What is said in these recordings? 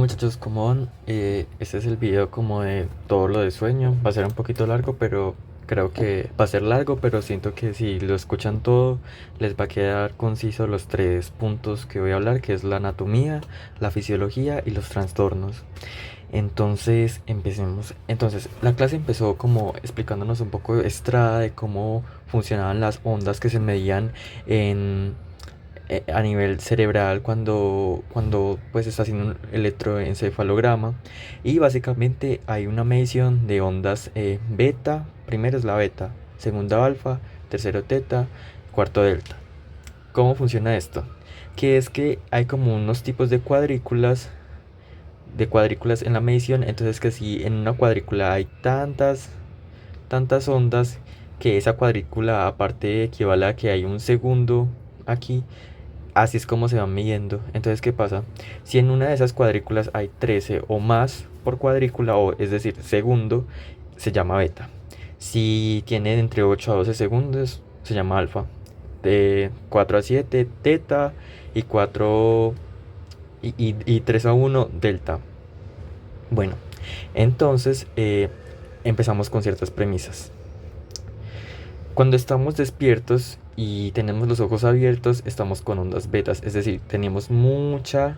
Muchachos, ¿cómo van? Este es el video como de todo lo de sueño. Va a ser un poquito largo, pero creo que va a ser largo, pero siento que si lo escuchan todo, les va a quedar conciso los tres puntos que voy a hablar, que es la anatomía, la fisiología y los trastornos. Entonces, empecemos. Entonces, la clase empezó como explicándonos un poco extra de cómo funcionaban las ondas que se medían en a nivel cerebral cuando pues está haciendo un electroencefalograma, y básicamente hay una medición de ondas beta. Primero es la beta, segunda alfa, tercero teta, cuarto delta. ¿Cómo funciona esto? Que es que hay como unos tipos de cuadrículas en la medición. Entonces, que si en una cuadrícula hay tantas ondas, que esa cuadrícula aparte equivale a que hay un segundo aquí. Así es como se van midiendo. Entonces, ¿qué pasa? Si en una de esas cuadrículas hay 13 o más por cuadrícula, o es decir, segundo, se llama beta. Si tiene entre 8 a 12 segundos, se llama alfa. De 4 a 7, teta. Y 4 y 3 a 1, delta. Bueno, entonces empezamos con ciertas premisas. Cuando estamos despiertos y tenemos los ojos abiertos, estamos con ondas betas, es decir, tenemos mucha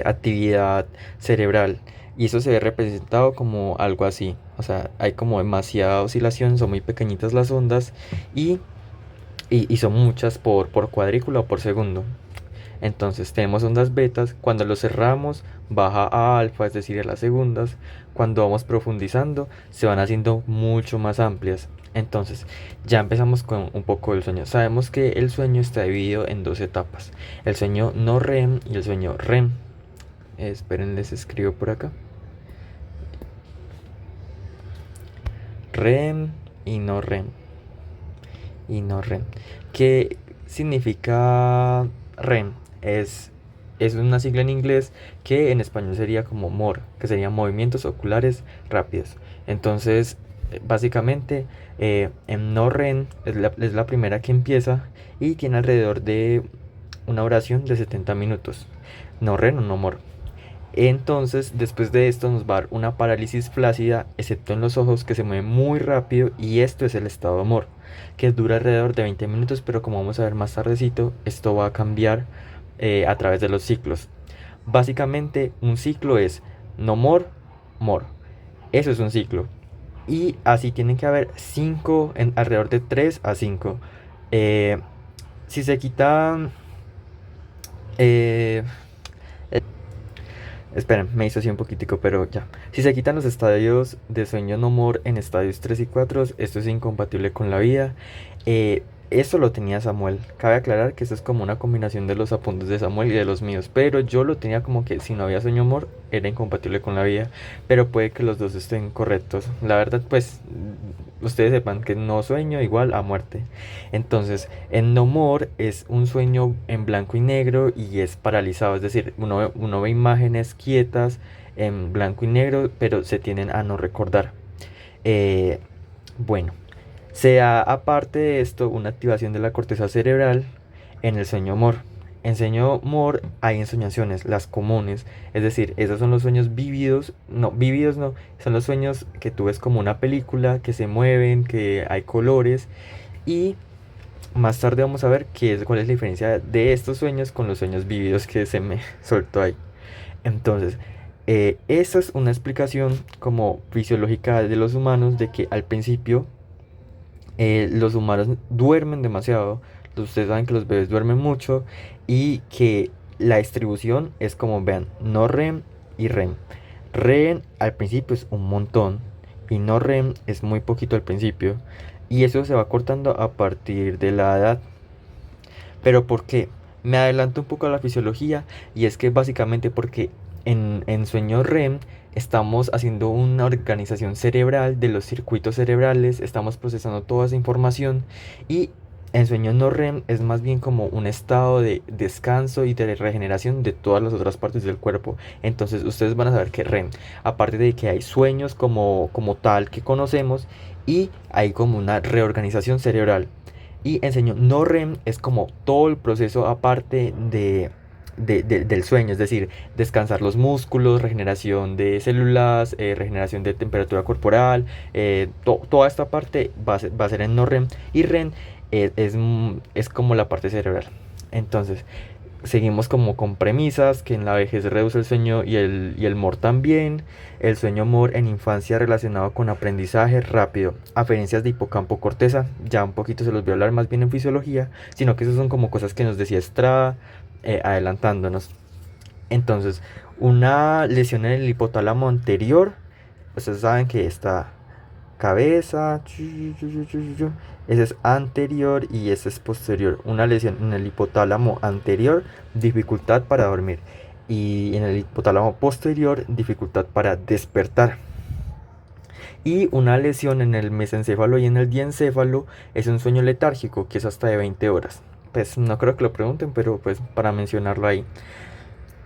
actividad cerebral, y eso se ve representado como algo así. O sea, hay como demasiada oscilación, son muy pequeñitas las ondas, y, y son muchas por cuadrícula o por segundo. Entonces tenemos ondas betas. Cuando lo cerramos, baja a alfa, es decir, a las segundas. Cuando vamos profundizando, se van haciendo mucho más amplias. Entonces, ya empezamos con un poco del sueño. Sabemos que el sueño está dividido en dos etapas: el sueño no REM y el sueño REM. Esperen, les escribo por acá: REM y no REM. Y no REM. ¿Qué significa REM? Es una sigla en inglés que en español sería como MOR, que serían movimientos oculares rápidos. Entonces, básicamente, en no REM es la primera que empieza, y tiene alrededor de una duración de 70 minutos. No REM o no MOR. Entonces, después de esto nos va a dar una parálisis flácida, excepto en los ojos, que se mueve muy rápido, y esto es el estado de amor, que dura alrededor de 20 minutos, pero como vamos a ver más tardecito, esto va a cambiar a través de los ciclos. Básicamente, un ciclo es no more, more. Eso es un ciclo. Y así tienen que haber 5, alrededor de 3 a 5. Eh, si se quitan... eh, Esperen, me hizo así un poquitico, pero ya. Si se quitan los estadios de sueño no more en estadios 3 y 4, esto es incompatible con la vida. Eso lo tenía Samuel. Cabe aclarar que esto es como una combinación de los apuntes de Samuel y de los míos, pero yo lo tenía como que si no había sueño more era incompatible con la vida, pero puede que los dos estén correctos. La verdad, pues ustedes sepan que no sueño igual a muerte. Entonces, en No More es un sueño en blanco y negro y es paralizado, es decir, uno ve imágenes quietas en blanco y negro, pero se tienden a no recordar. Eh, bueno, se da aparte de esto una activación de la corteza cerebral en el sueño MOR. En sueño MOR hay ensoñaciones, las comunes, es decir, esos son los sueños vívidos no, son los sueños que tú ves como una película, que se mueven, que hay colores. Y más tarde vamos a ver cuál es la diferencia de estos sueños con los sueños vívidos que se me soltó ahí. Entonces, esa es una explicación como fisiológica de los humanos, de que al principio los humanos duermen demasiado. Ustedes saben que los bebés duermen mucho, y que la distribución es como, vean, no REM y REM. REM al principio es un montón, y no REM es muy poquito al principio, y eso se va cortando a partir de la edad. ¿Pero por qué? Me adelanto un poco a la fisiología, y es que básicamente porque en sueño REM estamos haciendo una organización cerebral de los circuitos cerebrales, estamos procesando toda esa información, y en sueño no REM es más bien como un estado de descanso y de regeneración de todas las otras partes del cuerpo. Entonces ustedes van a saber que REM, aparte de que hay sueños como tal que conocemos, y hay como una reorganización cerebral. Y enseño no REM es como todo el proceso aparte del sueño, es decir, descansar los músculos, regeneración de células, regeneración de temperatura corporal, toda esta parte va a ser en no REM y REM es como la parte cerebral. Entonces, seguimos como con premisas que en la vejez reduce el sueño y el MOR también. El sueño MOR en infancia relacionado con aprendizaje rápido, aferencias de hipocampo corteza, ya un poquito se los voy a hablar más bien en fisiología, sino que esas son como cosas que nos decía Estrada, adelantándonos. Entonces, una lesión en el hipotálamo anterior, ustedes saben que está cabeza, ese es anterior y ese es posterior. Una lesión en el hipotálamo anterior, dificultad para dormir. Y en el hipotálamo posterior, dificultad para despertar. Y una lesión en el mesencéfalo y en el diencéfalo es un sueño letárgico, que es hasta de 20 horas. Pues no creo que lo pregunten, pero pues para mencionarlo ahí.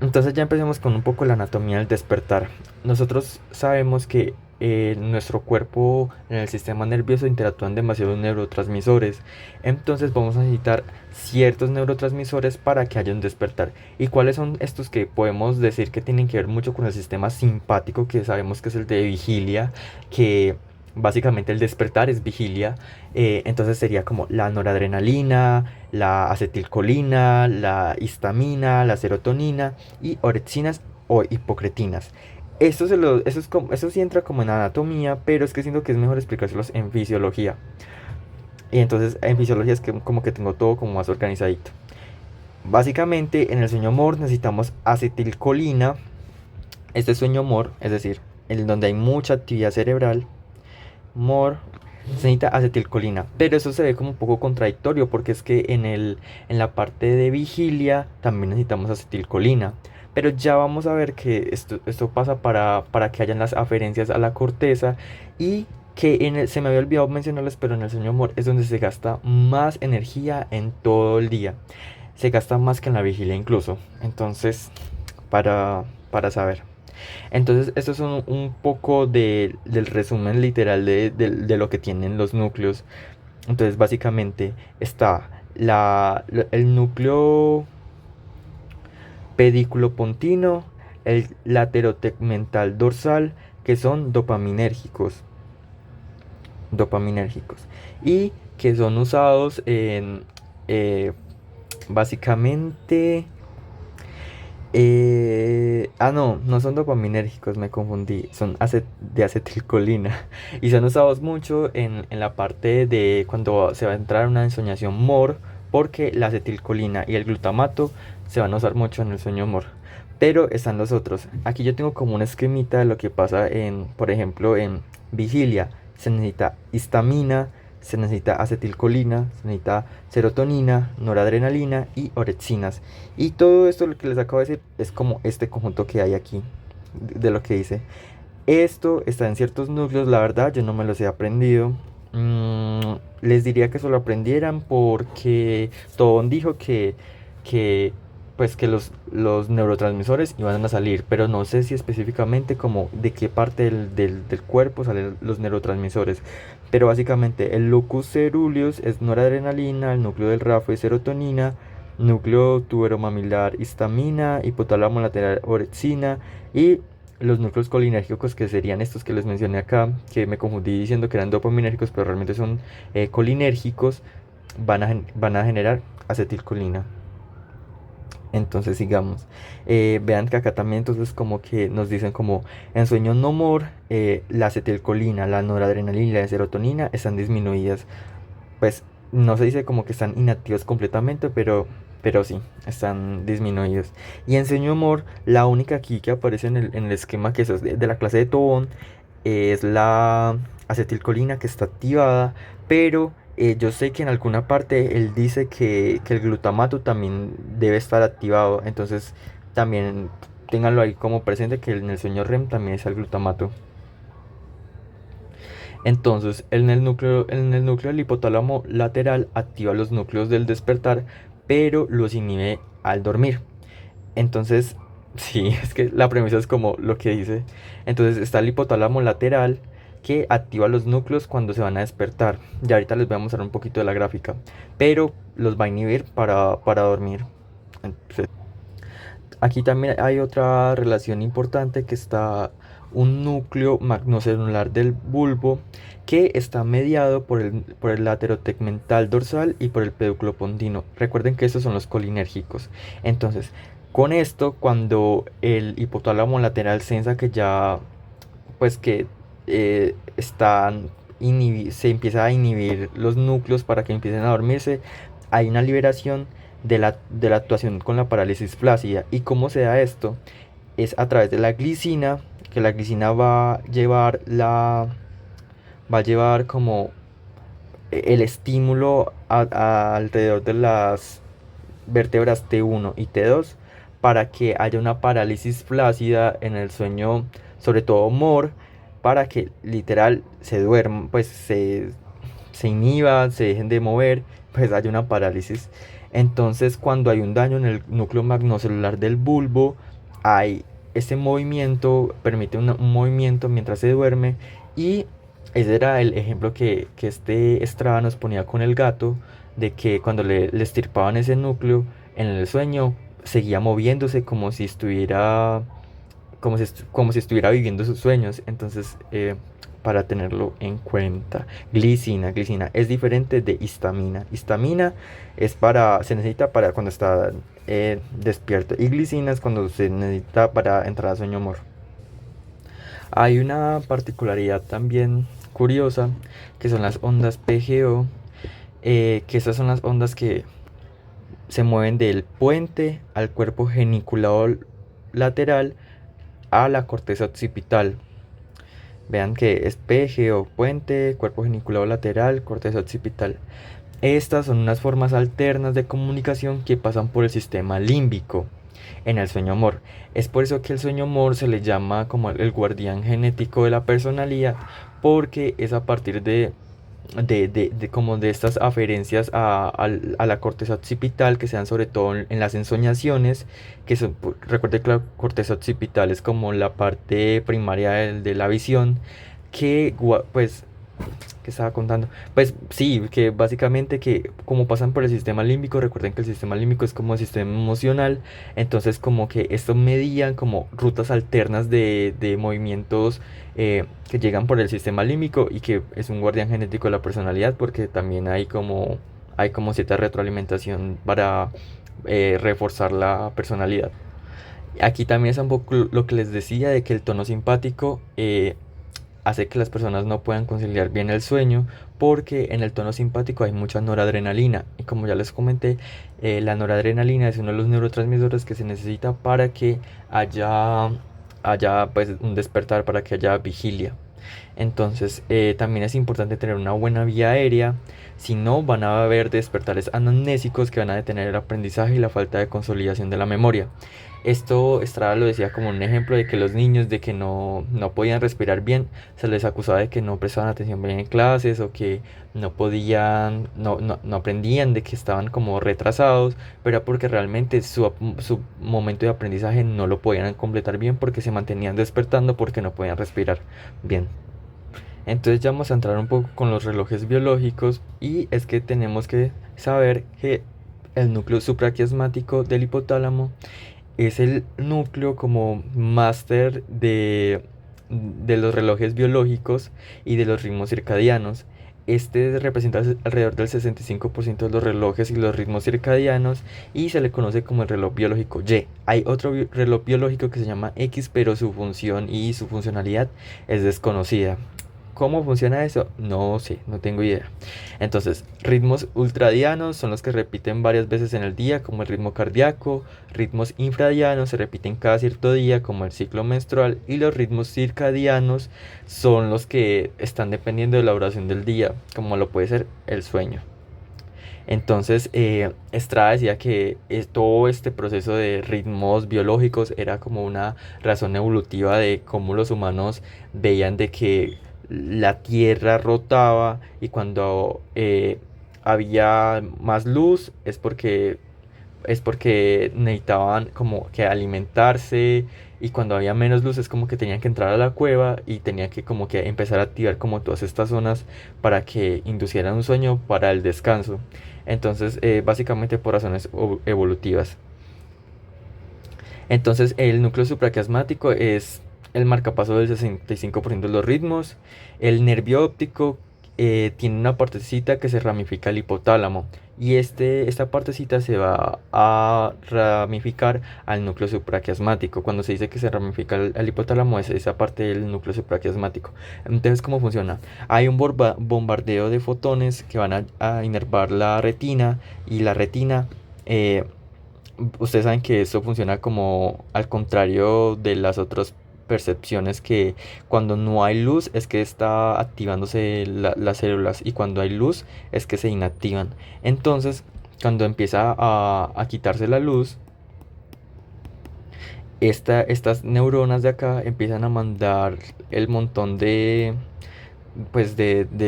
Entonces ya empecemos con un poco la anatomía del despertar. Nosotros sabemos que nuestro cuerpo en el sistema nervioso interactúan demasiados neurotransmisores. Entonces vamos a necesitar ciertos neurotransmisores para que haya un despertar. ¿Y cuáles son estos que podemos decir que tienen que ver mucho con el sistema simpático, que sabemos que es el de vigilia, que básicamente el despertar es vigilia? Entonces sería como la noradrenalina, la acetilcolina, la histamina, la serotonina y orexinas o hipocretinas. Eso sí entra como en anatomía, pero es que siento que es mejor explicárselos en fisiología. Y entonces en fisiología es que como que tengo todo como más organizadito. Básicamente en el sueño MOR necesitamos acetilcolina. Este sueño MOR, es decir, en donde hay mucha actividad cerebral, MOR se necesita acetilcolina, pero eso se ve como un poco contradictorio porque es que en la parte de vigilia también necesitamos acetilcolina. Pero ya vamos a ver que esto pasa para que hayan las aferencias a la corteza y que se me había olvidado mencionarles, pero en el sueño MOR es donde se gasta más energía en todo el día. Se gasta más que en la vigilia incluso. Entonces, para saber. Entonces, esto es un poco del resumen literal de lo que tienen los núcleos. Entonces, básicamente está el núcleo pedículo pontino, el laterotegmental dorsal, que son dopaminérgicos, y que son usados en, básicamente, no son dopaminérgicos, me confundí, son de acetilcolina y son usados mucho en la parte de cuando se va a entrar a una ensoñación MOR, porque la acetilcolina y el glutamato se van a usar mucho en el sueño MOR. Pero están los otros. Aquí yo tengo como un esquemita de lo que pasa por ejemplo, en vigilia. Se necesita histamina, se necesita acetilcolina, se necesita serotonina, noradrenalina y orexinas. Y todo esto lo que les acabo de decir es como este conjunto que hay aquí, de lo que dice. Esto está en ciertos núcleos, la verdad yo no me los he aprendido. Les diría que solo aprendieran porque Tobón dijo que pues que los neurotransmisores iban a salir, pero no sé si específicamente como de qué parte del cuerpo salen los neurotransmisores. Pero básicamente el locus ceruleus es noradrenalina, el núcleo del RAFO es serotonina, núcleo tuberomamilar histamina, hipotálamo lateral orexina y los núcleos colinérgicos, que serían estos que les mencioné acá, que me confundí diciendo que eran dopaminérgicos, pero realmente son colinérgicos, van a generar acetilcolina. Entonces sigamos. Vean que acá también entonces como que nos dicen como en sueño no more, la acetilcolina, la noradrenalina y la serotonina están disminuidas. Pues no se dice como que están inactivos completamente, pero sí, están disminuidos. Y en sueño more, la única aquí que aparece en el esquema que es de la clase de Tobón es la acetilcolina que está activada, pero yo sé que en alguna parte él dice que el glutamato también debe estar activado, entonces también ténganlo ahí como presente que en el sueño REM también es el glutamato. Entonces, en el núcleo del hipotálamo lateral activa los núcleos del despertar, pero los inhibe al dormir. Entonces, sí, es que la premisa es como lo que dice. Entonces está el hipotálamo lateral que activa los núcleos cuando se van a despertar. Ya ahorita les voy a mostrar un poquito de la gráfica, pero los va a inhibir para dormir. Entonces, Aquí también hay otra relación importante que está un núcleo magnocelular del bulbo que está mediado por el látero tegmental dorsal y por el pedúnculo pontino. Recuerden que estos son los colinérgicos. Entonces, con esto, cuando el hipotálamo lateral sensa que ya, pues que están se empieza a inhibir los núcleos para que empiecen a dormirse, hay una liberación de la actuación con la parálisis flácida. ¿Y cómo se da esto? Es a través de la glicina, que la glicina va a llevar como el estímulo alrededor de las vértebras T1 y T2 para que haya una parálisis flácida en el sueño, sobre todo MOR, para que literal se duerma, pues se inhiba, se dejen de mover, pues haya una parálisis. Entonces, cuando hay un daño en el núcleo magnocelular del bulbo, hay ese movimiento, permite un movimiento mientras se duerme. Y ese era el ejemplo que este Estrada nos ponía con el gato, de que cuando le estirpaban ese núcleo en el sueño, seguía moviéndose como si estuviera viviendo sus sueños. Entonces, para tenerlo en cuenta. Glicina es diferente de histamina. Histamina se necesita para cuando está despierto. Y glicina es cuando se necesita para entrar a sueño amor. Hay una particularidad también curiosa, que son las ondas PGO, que esas son las ondas que se mueven del puente al cuerpo geniculado lateral a la corteza occipital. Vean que es PGO, puente, cuerpo geniculado lateral, corteza occipital. Estas son unas formas alternas de comunicación que pasan por el sistema límbico en el sueño amor. Es por eso que el sueño amor se le llama como el guardián genético de la personalidad, porque es a partir como de estas aferencias a la corteza occipital que se dan sobre todo en las ensoñaciones, recuerde que la corteza occipital es como la parte primaria de la visión, pues que estaba contando. Pues sí, que básicamente que como pasan por el sistema límbico, recuerden que el sistema límbico es como el sistema emocional, entonces como que esto medían como rutas alternas de movimientos que llegan por el sistema límbico y que es un guardián genético de la personalidad porque también hay como cierta retroalimentación para reforzar la personalidad. Aquí también es un poco lo que les decía de que el tono simpático hace que las personas no puedan conciliar bien el sueño porque en el tono simpático hay mucha noradrenalina y como ya les comenté, la noradrenalina es uno de los neurotransmisores que se necesita para que haya pues un despertar, para que haya vigilia. Entonces también es importante tener una buena vía aérea, si no van a haber despertares anamnésicos que van a detener el aprendizaje y la falta de consolidación de la memoria. Esto Estrada lo decía como un ejemplo de que los niños de que no podían respirar bien, se les acusaba de que no prestaban atención bien en clases o que no podían, no aprendían, de que estaban como retrasados, pero era porque realmente su momento de aprendizaje no lo podían completar bien porque se mantenían despertando porque no podían respirar bien. Entonces ya vamos a entrar un poco con los relojes biológicos y es que tenemos que saber que el núcleo supraquiasmático del hipotálamo es el núcleo como máster de los relojes biológicos y de los ritmos circadianos. Este representa alrededor del 65% de los relojes y los ritmos circadianos y se le conoce como el reloj biológico Y. Hay otro reloj biológico que se llama X, pero su función y su funcionalidad es desconocida. ¿Cómo funciona eso? No sé, no tengo idea. Entonces, ritmos ultradianos son los que repiten varias veces en el día, como el ritmo cardíaco. Ritmos infradianos se repiten cada cierto día, como el ciclo menstrual. Y los ritmos circadianos son los que están dependiendo de la duración del día, como lo puede ser el sueño. Entonces, Estrada decía que todo este proceso de ritmos biológicos era como una razón evolutiva de cómo los humanos veían de que la Tierra rotaba y cuando había más luz es porque necesitaban como que alimentarse y cuando había menos luz es como que tenían que entrar a la cueva y tenían que como que empezar a activar como todas estas zonas para que inducieran un sueño para el descanso. Entonces, básicamente por razones evolutivas. Entonces el núcleo supraquiasmático es el marcapaso del 65% de los ritmos. El nervio óptico tiene una partecita que se ramifica al hipotálamo y esta partecita se va a ramificar al núcleo supraquiasmático. Cuando se dice que se ramifica al hipotálamo es esa parte del núcleo supraquiasmático. Entonces, ¿cómo funciona? Hay un bombardeo de fotones que van a inervar la retina y la retina... eh, Ustedes saben que esto funciona como al contrario de las otras percepciones, que cuando no hay luz es que está activándose las células y cuando hay luz es que se inactivan. Entonces, cuando empieza a quitarse la luz, estas neuronas de acá empiezan a mandar el montón de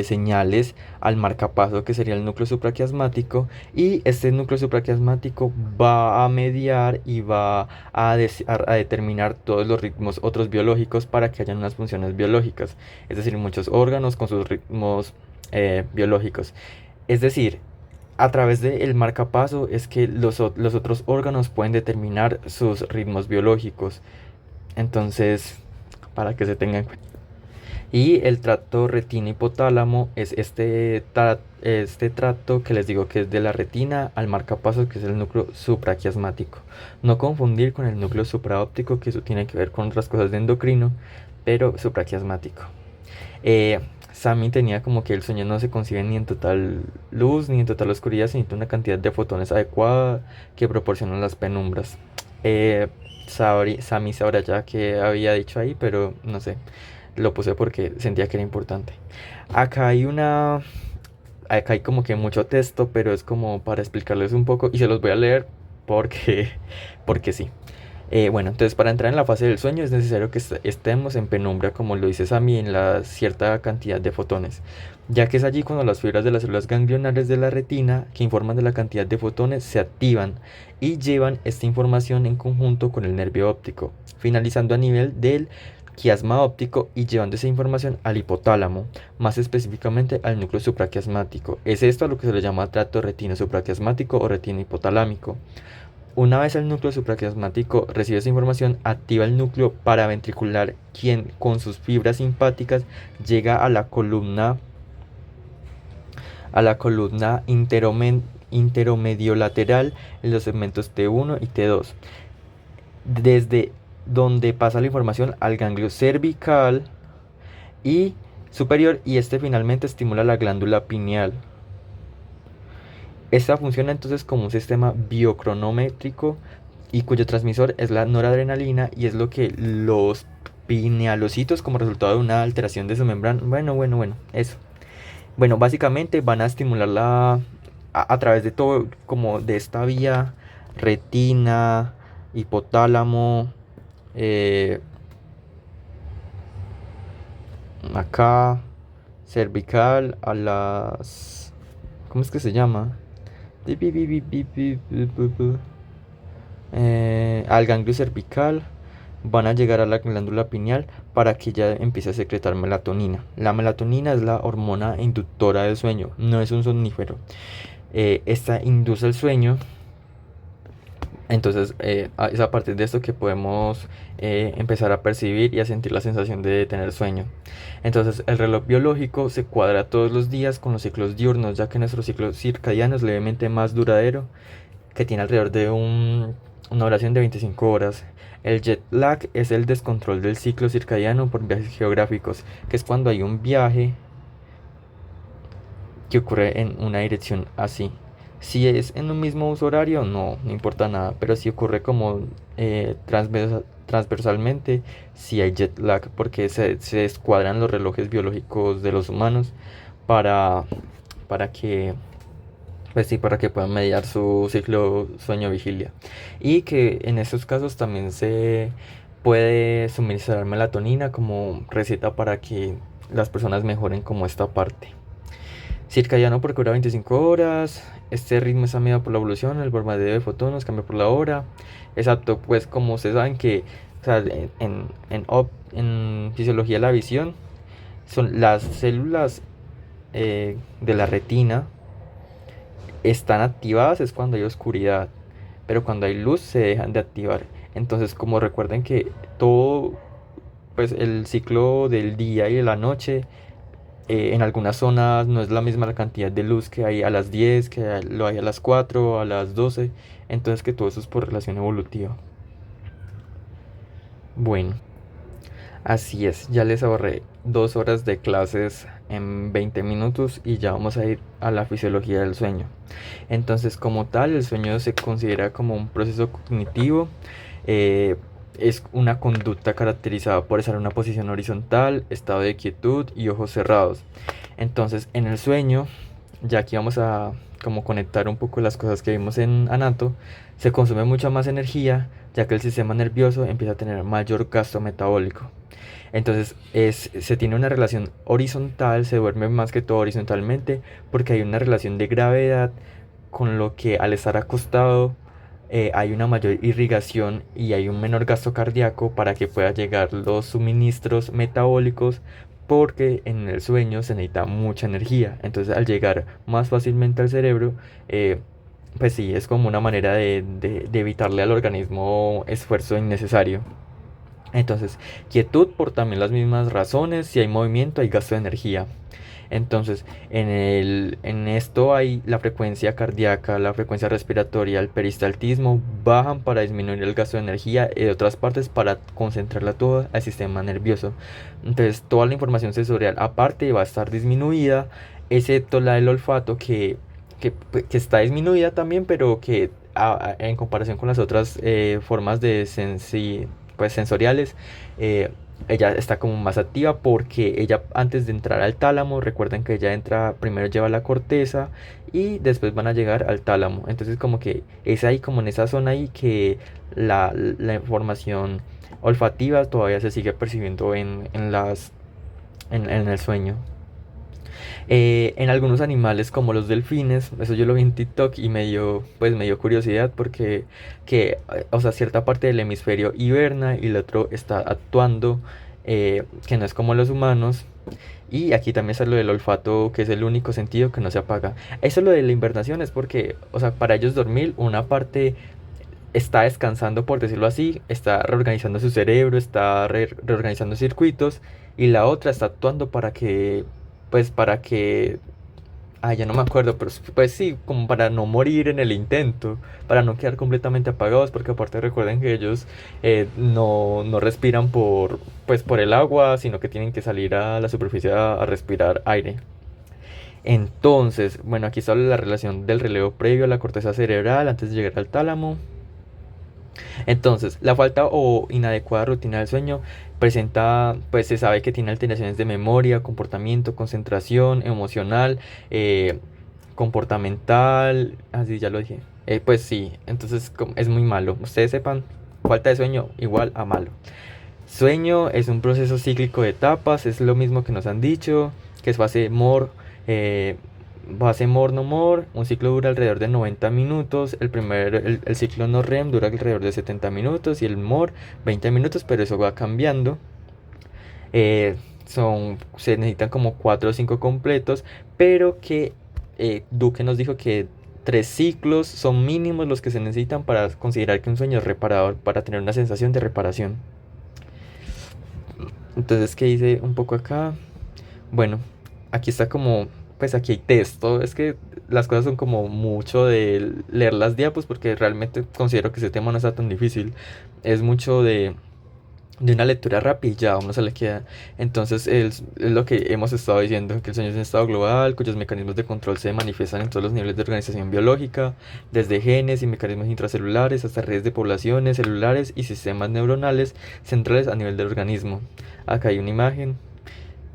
señales al marcapaso que sería el núcleo supraquiasmático, y este núcleo supraquiasmático va a mediar y va a determinar todos los ritmos otros biológicos para que hayan unas funciones biológicas, es decir, muchos órganos con sus ritmos biológicos. Es decir, a través del marcapaso es que los otros órganos pueden determinar sus ritmos biológicos. Entonces, para que se tengan en cuenta. Y el tracto retina-hipotálamo es este tracto que les digo que es de la retina al marcapasos, que es el núcleo supraquiasmático. No confundir con el núcleo supraóptico, que eso tiene que ver con otras cosas de endocrino, pero supraquiasmático. Sammy tenía como que el sueño no se concibe ni en total luz ni en total oscuridad, sino una cantidad de fotones adecuada que proporcionan las penumbras. Sammy sabrá ya que había dicho ahí, pero no sé. Lo puse porque sentía que era importante. Acá hay una. Acá hay como que mucho texto, pero es como para explicarles un poco. Y se los voy a leer porque. Porque sí. Bueno, entonces para entrar en la fase del sueño es necesario que estemos en penumbra, como lo dice Sammy, en la cierta cantidad de fotones, ya que es allí cuando las fibras de las células ganglionares de la retina, que informan de la cantidad de fotones, se activan y llevan esta información en conjunto con el nervio óptico, finalizando a nivel del quiasma óptico y llevando esa información al hipotálamo, más específicamente al núcleo supraquiasmático. Es esto a lo que se le llama tracto retino supraquiasmático o retina hipotalámico. Una vez el núcleo supraquiasmático recibe esa información, activa el núcleo paraventricular, quien con sus fibras simpáticas llega a la columna interomediolateral en los segmentos T1 y T2, desde donde pasa la información al ganglio cervical y superior, y este finalmente estimula la glándula pineal. Esta funciona entonces como un sistema biocronométrico y cuyo transmisor es la noradrenalina, y es lo que los pinealocitos, como resultado de una alteración de su membrana, bueno, eso. Bueno, básicamente van a estimularla a través de todo, como de esta vía, retina, hipotálamo, eh, acá, cervical, a las... ¿Cómo es que se llama? Al ganglio cervical, van a llegar a la glándula pineal para que ya empiece a secretar melatonina. La melatonina es la hormona inductora del sueño, no es un somnífero. Esta induce el sueño. Entonces es a partir de esto que podemos empezar a percibir y a sentir la sensación de tener sueño. Entonces el reloj biológico se cuadra todos los días con los ciclos diurnos, ya que nuestro ciclo circadiano es levemente más duradero, que tiene alrededor de una duración de 25 horas. El jet lag es el descontrol del ciclo circadiano por viajes geográficos, que es cuando hay un viaje que ocurre en una dirección así. Si es en un mismo uso horario, no importa nada, pero si ocurre como transversalmente, si hay jet lag, porque se escuadran los relojes biológicos de los humanos para, para que pues sí, para que puedan mediar su ciclo sueño-vigilia. Y que en estos casos también se puede suministrar melatonina como receta para que las personas mejoren como esta parte. Circadiano porque dura 25 horas. Este ritmo está medido por la evolución, el bombardeo de fotones cambia por la hora. Exacto, pues como ustedes saben que, o sea, en fisiología de la visión, son las células de la retina están activadas es cuando hay oscuridad, pero cuando hay luz se dejan de activar. Entonces, como recuerden que todo, pues el ciclo del día y de la noche, en algunas zonas no es la misma la cantidad de luz que hay a las 10 lo hay a las 4 a las 12. Entonces que todo eso es por relación evolutiva. Bueno, así es, ya les ahorré 2 horas de clases en 20 minutos y ya vamos a ir a la fisiología del sueño. Entonces, como tal, el sueño se considera como un proceso cognitivo. eh, es una conducta caracterizada por estar en una posición horizontal, estado de quietud y ojos cerrados. Entonces, en el sueño, ya aquí vamos a como conectar un poco las cosas que vimos en Anato, se consume mucha más energía, ya que el sistema nervioso empieza a tener mayor gasto metabólico. Entonces se tiene una relación horizontal, se duerme más que todo horizontalmente, porque hay una relación de gravedad, con lo que al estar acostado hay una mayor irrigación y hay un menor gasto cardíaco para que pueda llegar los suministros metabólicos, porque en el sueño se necesita mucha energía. Entonces al llegar más fácilmente al cerebro, pues sí, es como una manera de evitarle al organismo esfuerzo innecesario. Entonces, quietud por también las mismas razones. Si hay movimiento, hay gasto de energía. Entonces, en esto hay la frecuencia cardíaca, la frecuencia respiratoria, el peristaltismo bajan para disminuir el gasto de energía y de otras partes para concentrarla toda al sistema nervioso. Entonces, toda la información sensorial aparte va a estar disminuida, excepto la del olfato que está disminuida también, pero que en comparación con las otras formas de pues, sensoriales, eh, ella está como más activa, porque ella antes de entrar al tálamo, recuerden que ella entra, primero lleva la corteza y después van a llegar al tálamo. Entonces como que es ahí como en esa zona ahí que la información olfativa todavía se sigue percibiendo en el sueño. En algunos animales como los delfines, eso yo lo vi en TikTok y pues me dio curiosidad, porque o sea, cierta parte del hemisferio hiberna y el otro está actuando, que no es como los humanos. Y aquí también está lo del olfato, que es el único sentido que no se apaga. Eso lo de la invernación es porque, o sea, para ellos dormir, una parte está descansando, por decirlo así, está reorganizando su cerebro, está reorganizando circuitos, y la otra está actuando para que, ya no me acuerdo, pero pues sí, como para no morir en el intento, para no quedar completamente apagados, porque aparte recuerden que ellos no respiran pues por el agua, sino que tienen que salir a la superficie a respirar aire. Entonces, bueno, aquí está la relación del relevo previo a la corteza cerebral antes de llegar al tálamo. Entonces, la falta o inadecuada rutina del sueño presenta, pues se sabe que tiene alteraciones de memoria, comportamiento, concentración, emocional, comportamental, así ya lo dije. Pues sí, entonces es muy malo. Ustedes sepan, falta de sueño igual a malo. Sueño es un proceso cíclico de etapas, es lo mismo que nos han dicho, que es eh, fase no more. Un ciclo dura alrededor de 90 minutos. El ciclo no REM dura alrededor de 70 minutos y el more 20 minutos, pero eso va cambiando. Eh, se necesitan como 4 o 5 completos, pero que Duque nos dijo que 3 ciclos son mínimos los que se necesitan para considerar que un sueño es reparador, para tener una sensación de reparación. Entonces, ¿qué hice un poco acá? Bueno, aquí está como, pues aquí hay texto. Es que las cosas son como mucho de leer las diapos, porque realmente considero que ese tema no está tan difícil. Es mucho de una lectura rápida y ya a uno se le queda. Entonces es lo que hemos estado diciendo, que el sueño es un estado global cuyos mecanismos de control se manifiestan en todos los niveles de organización biológica, desde genes y mecanismos intracelulares hasta redes de poblaciones celulares y sistemas neuronales centrales a nivel del organismo. Acá hay una imagen.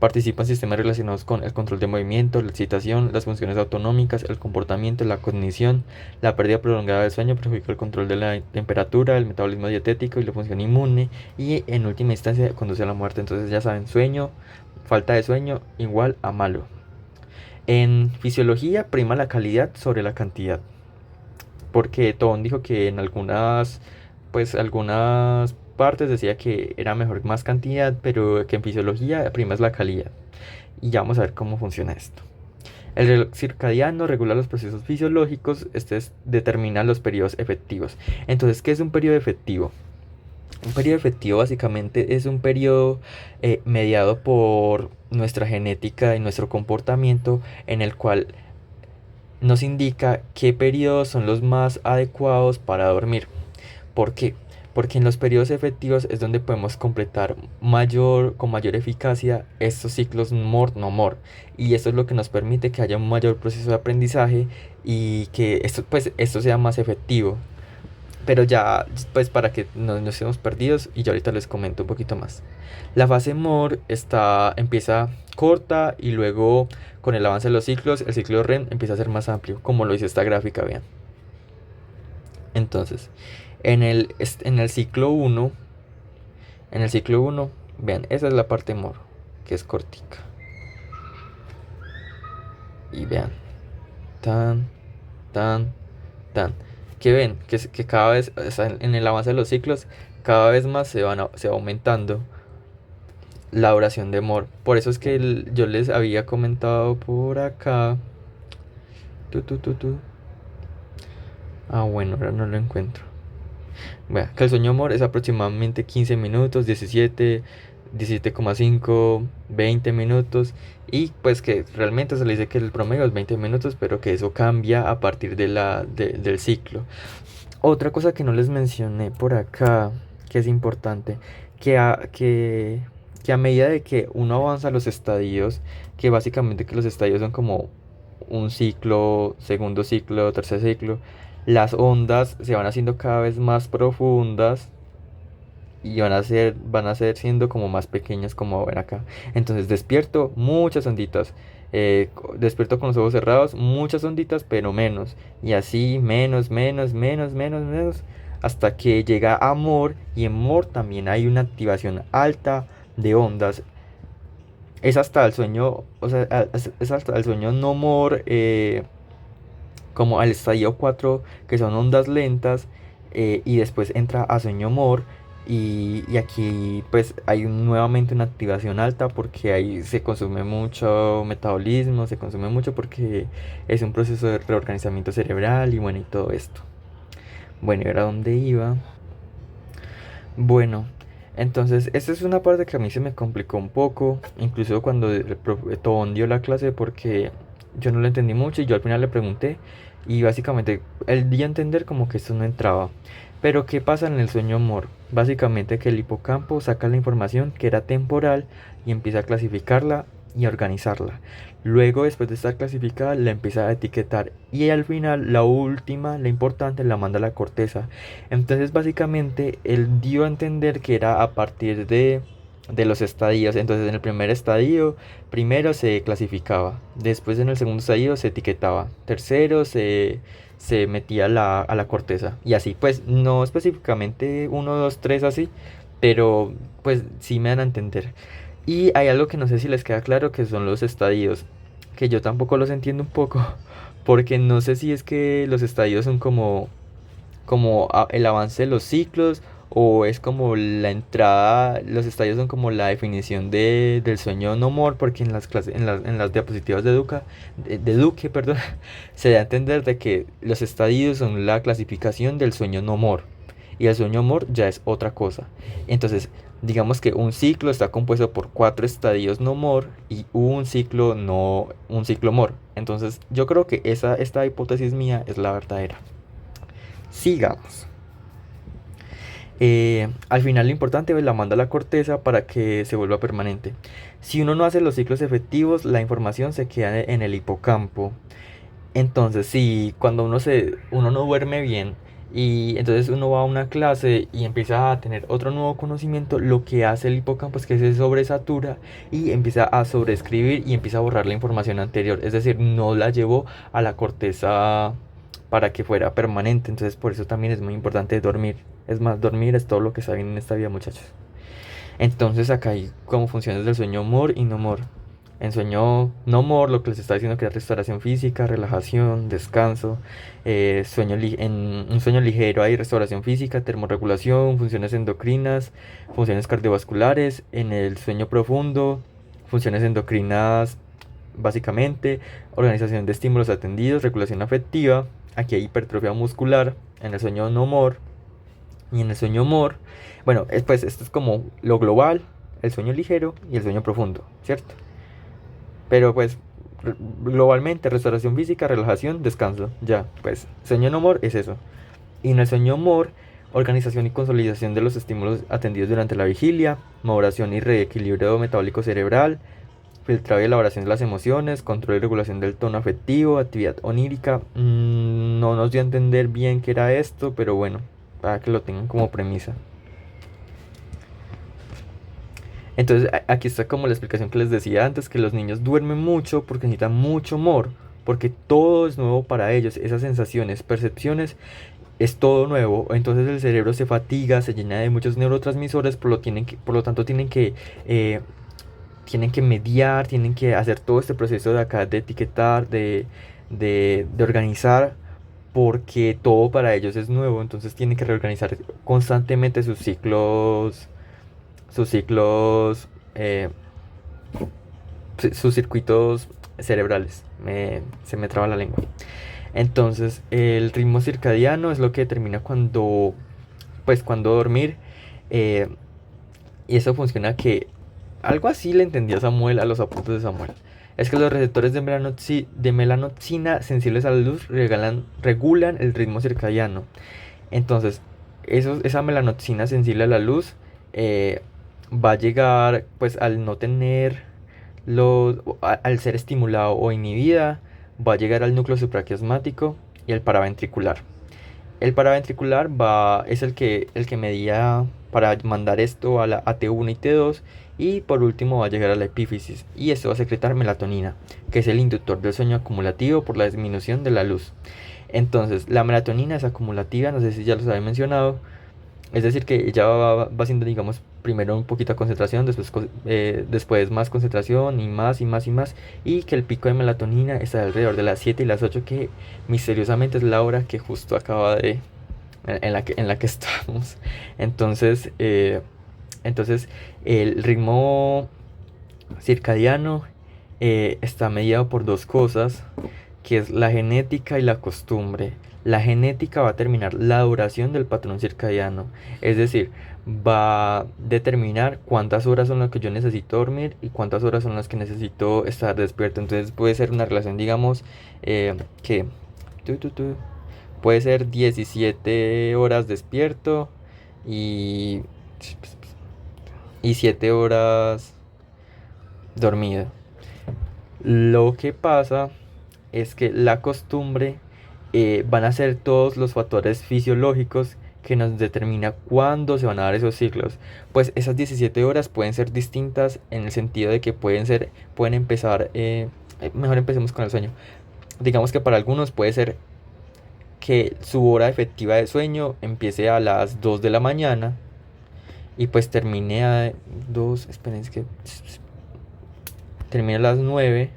Participan sistemas relacionados con el control de movimiento, la excitación, las funciones autonómicas, el comportamiento, la cognición. La pérdida prolongada del sueño perjudica el control de la temperatura, el metabolismo dietético y la función inmune, y en última instancia conduce a la muerte. Entonces ya saben, sueño, falta de sueño igual a malo. En fisiología prima la calidad sobre la cantidad, porque Tobón dijo que en algunas partes decía que era mejor más cantidad, pero que en fisiología prima es la calidad. Y ya vamos a ver cómo funciona esto. El reloj circadiano regula los procesos fisiológicos, determina los periodos efectivos. Entonces, ¿qué es un periodo efectivo? Un periodo efectivo básicamente es un periodo mediado por nuestra genética y nuestro comportamiento en el cual nos indica qué periodos son los más adecuados para dormir. ¿Por qué? Porque en los periodos efectivos es donde podemos completar con mayor eficacia estos ciclos MOR-no MOR. Y esto es lo que nos permite que haya un mayor proceso de aprendizaje y que esto sea más efectivo. Pero ya, pues para que no nos estemos perdidos, y yo ahorita les comento un poquito más. La fase MOR empieza corta y luego con el avance de los ciclos, el ciclo REM empieza a ser más amplio, como lo dice esta gráfica, vean. Entonces, en el ciclo uno, vean, esa es la parte MOR, que es cortica. Y vean, tan, tan, tan. Que ven, que cada vez, o sea, en el avance de los ciclos, cada vez más se va aumentando la duración de MOR. Por eso es que yo les había comentado por acá. Tu, tu, tu, tu. Ah, bueno, ahora no lo encuentro. Vea, que el sueño MOR es aproximadamente 15 minutos, 17,5, 20 minutos. Y pues que realmente se le dice que el promedio es 20 minutos, pero que eso cambia a partir del ciclo. Otra cosa que no les mencioné por acá, que es importante, que a medida de que uno avanza los estadios, que básicamente que los estadios son como un ciclo, segundo ciclo, tercer ciclo, las ondas se van haciendo cada vez más profundas y van a ser siendo como más pequeñas como ven acá. Entonces despierto muchas onditas. Despierto con los ojos cerrados, muchas onditas, pero menos. Y así menos, menos, menos, menos, menos. Hasta que llega a MOR. Y en MOR también hay una activación alta de ondas. Es hasta el sueño, o sea, es hasta el sueño no MOR, como al estadio 4 que son ondas lentas, y después entra a sueño MOR. Y aquí pues hay nuevamente una activación alta porque ahí se consume mucho metabolismo, se consume mucho porque es un proceso de reorganizamiento cerebral y bueno y todo esto. Bueno, ¿y ahora dónde iba? Bueno, entonces esta es una parte que a mí se me complicó un poco, incluso cuando el profe Tobón dio la clase porque yo no lo entendí mucho y yo al final le pregunté y básicamente él dio a entender como que esto no entraba. Pero ¿qué pasa en el sueño MOR? Básicamente que el hipocampo saca la información que era temporal y empieza a clasificarla y a organizarla. Luego, después de estar clasificada, la empieza a etiquetar y al final, la última, la importante, la manda a la corteza. Entonces, básicamente, él dio a entender que era a partir de los estadios. Entonces, en el primer estadio, primero se clasificaba, después en el segundo estadio se etiquetaba, tercero se metía a la corteza. Y así, pues, no específicamente uno, 2, 3 así, pero pues sí me dan a entender. Y hay algo que no sé si les queda claro, que son los estadios, que yo tampoco los entiendo un poco, porque no sé si es que los estadios son como el avance de los ciclos o es como la entrada, los estadios son como la definición del sueño no more, porque en las clases, en las diapositivas de Duque, perdón, se da a entender de que los estadios son la clasificación del sueño no more y el sueño more ya es otra cosa. Entonces, digamos que un ciclo está compuesto por 4 estadios no more y un ciclo more. Entonces, yo creo que esta hipótesis mía es la verdadera. Sigamos. Al final lo importante es la manda a la corteza para que se vuelva permanente. Si uno no hace los ciclos efectivos, la información se queda en el hipocampo. Entonces, si cuando uno no duerme bien y entonces uno va a una clase y empieza a tener otro nuevo conocimiento, lo que hace el hipocampo es que se sobresatura y empieza a sobreescribir y empieza a borrar la información anterior. Es decir, no la llevó a la corteza para que fuera permanente. Entonces, por eso también es muy importante dormir. Es más, dormir es todo lo que está bien en esta vida, muchachos. Entonces, acá hay como funciones del sueño more y no more. En sueño no more, lo que les está diciendo que es restauración física, relajación, descanso. En un sueño ligero hay restauración física, termorregulación, funciones endocrinas, funciones cardiovasculares. En el sueño profundo, funciones endocrinas básicamente, organización de estímulos atendidos, regulación afectiva. Aquí hay hipertrofia muscular en el sueño no more. Y en el sueño MOR, bueno, pues esto es como lo global, el sueño ligero y el sueño profundo, ¿cierto? Pero pues globalmente restauración física, relajación, descanso, ya, pues sueño no MOR es eso. Y en el sueño MOR, organización y consolidación de los estímulos atendidos durante la vigilia, moderación y reequilibrio metabólico cerebral, filtrado y elaboración de las emociones, control y regulación del tono afectivo, actividad onírica. No nos dio a entender bien qué era esto, pero bueno, para que lo tengan como premisa. Entonces aquí está como la explicación que les decía antes, que los niños duermen mucho porque necesitan mucho amor, porque todo es nuevo para ellos, esas sensaciones, percepciones, es todo nuevo, entonces el cerebro se fatiga, se llena de muchos neurotransmisores, por lo tanto eh, tienen que mediar, tienen que hacer todo este proceso de acá, de etiquetar, de organizar, porque todo para ellos es nuevo, entonces tienen que reorganizar constantemente sus ciclos, eh, sus circuitos cerebrales. Se me traba la lengua. Entonces, el ritmo circadiano es lo que determina cuando dormir. eh, y eso funciona que algo así le entendía Samuel a los apuntes de Samuel. Es que los receptores de melanopsina sensibles a la luz regulan el ritmo circadiano. Entonces, esa melanopsina sensible a la luz eh, va a llegar, pues al no tener al ser estimulado o inhibida, va a llegar al núcleo supraquiasmático y al paraventricular. El paraventricular es el que medía para mandar esto a la a T1 y T2, y por último va a llegar a la epífisis, y esto va a secretar melatonina, que es el inductor del sueño acumulativo por la disminución de la luz. Entonces, la melatonina es acumulativa, no sé si ya los había mencionado, es decir, que ella va haciendo, digamos, primero un poquito de concentración, después más concentración y más y más y más. Y que el pico de melatonina está alrededor de las 7 y las 8, que misteriosamente es la hora que justo en la que estamos. Entonces, entonces el ritmo circadiano está mediado por dos cosas, que es la genética y la costumbre. La genética va a determinar la duración del patrón circadiano, es decir, va a determinar cuántas horas son las que yo necesito dormir y cuántas horas son las que necesito estar despierto. Entonces puede ser una relación, digamos, que tu, tu, tu, puede ser 17 horas despierto y, y 7 horas dormido. Lo que pasa es que la costumbre van a ser todos los factores fisiológicos que nos determina cuándo se van a dar esos ciclos. Pues esas 17 horas pueden ser distintas en el sentido de que pueden empezar, mejor empecemos con el sueño. Digamos que para algunos puede ser que su hora efectiva de sueño empiece a las 2 de la mañana y pues termine a 2, esperen, es que termine a las 9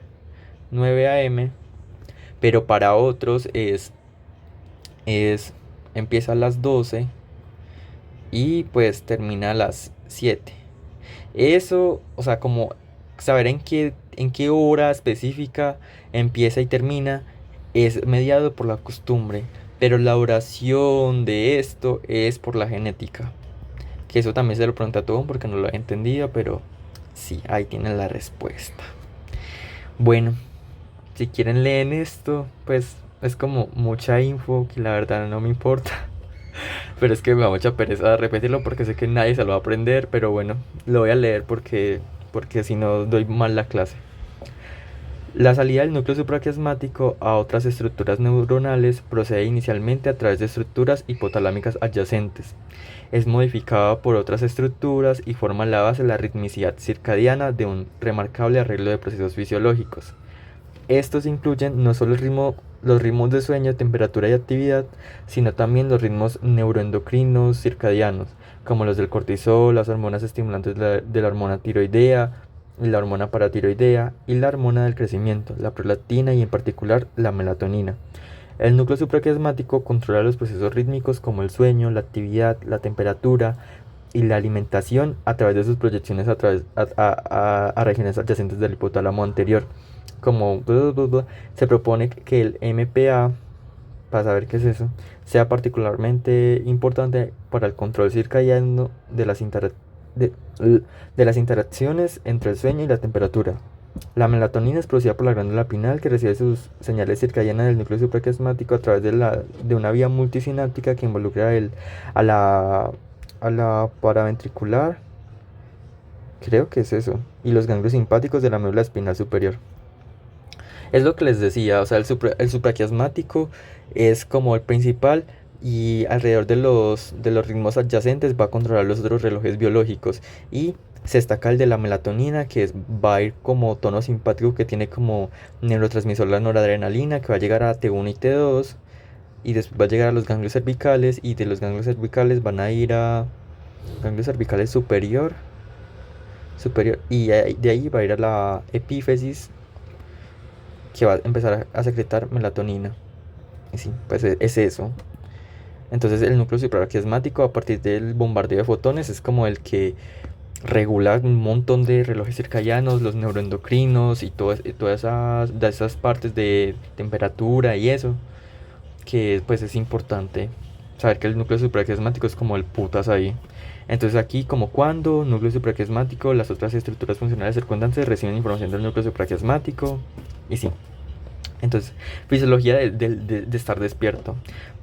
a.m., pero para otros es empieza a las 12 y pues termina a las 7. Eso, o sea, como saber en qué hora específica empieza y termina es mediado por la costumbre, pero la duración de esto es por la genética. Que eso también se lo pregunta a todo porque no lo he entendido, pero sí, ahí tienen la respuesta. Bueno, si quieren leen esto, pues es como mucha info que la verdad no me importa. Pero es que me da mucha pereza repetirlo porque sé que nadie se lo va a aprender, pero bueno, lo voy a leer porque si no doy mal la clase. La salida del núcleo supraquiasmático a otras estructuras neuronales procede inicialmente a través de estructuras hipotalámicas adyacentes. Es modificada por otras estructuras y forma la base de la ritmicidad circadiana de un remarcable arreglo de procesos fisiológicos. Estos incluyen no solo los ritmos de sueño, temperatura y actividad, sino también los ritmos neuroendocrinos circadianos, como los del cortisol, las hormonas estimulantes de la hormona tiroidea, la hormona paratiroidea y la hormona del crecimiento, la prolactina y en particular la melatonina. El núcleo supraquiasmático controla los procesos rítmicos como el sueño, la actividad, la temperatura y la alimentación a través de sus proyecciones a regiones adyacentes del hipotálamo anterior. Como se propone que el MPA para saber qué es eso, sea particularmente importante para el control circadiano de, de las interacciones entre el sueño y la temperatura. La melatonina es producida por la glándula pineal que recibe sus señales circadianas del núcleo supraquiasmático a través de una vía multisináptica que involucra a la, a la paraventricular, creo que es eso, y los ganglios simpáticos de la médula espinal superior. Es lo que les decía, o sea, el supraquiasmático es como el principal y alrededor de los ritmos adyacentes va a controlar los otros relojes biológicos y se destaca el de la melatonina va a ir como tono simpático que tiene como neurotransmisor la noradrenalina que va a llegar a T1 y T2 y después va a llegar a los ganglios cervicales y de los ganglios cervicales van a ir a ganglios cervicales superior y de ahí va a ir a la epífisis que va a empezar a secretar melatonina. Y sí, pues es eso. Entonces el núcleo supraquiasmático a partir del bombardeo de fotones es como el que regula un montón de relojes circadianos, los neuroendocrinos y todas esas partes de temperatura y eso, que pues es importante saber que el núcleo supraquiasmático es como el putas ahí. Entonces aquí como cuando núcleo supraquiasmático, las otras estructuras funcionales circundantes reciben información del núcleo supraquiasmático y sí. Entonces, fisiología de estar despierto.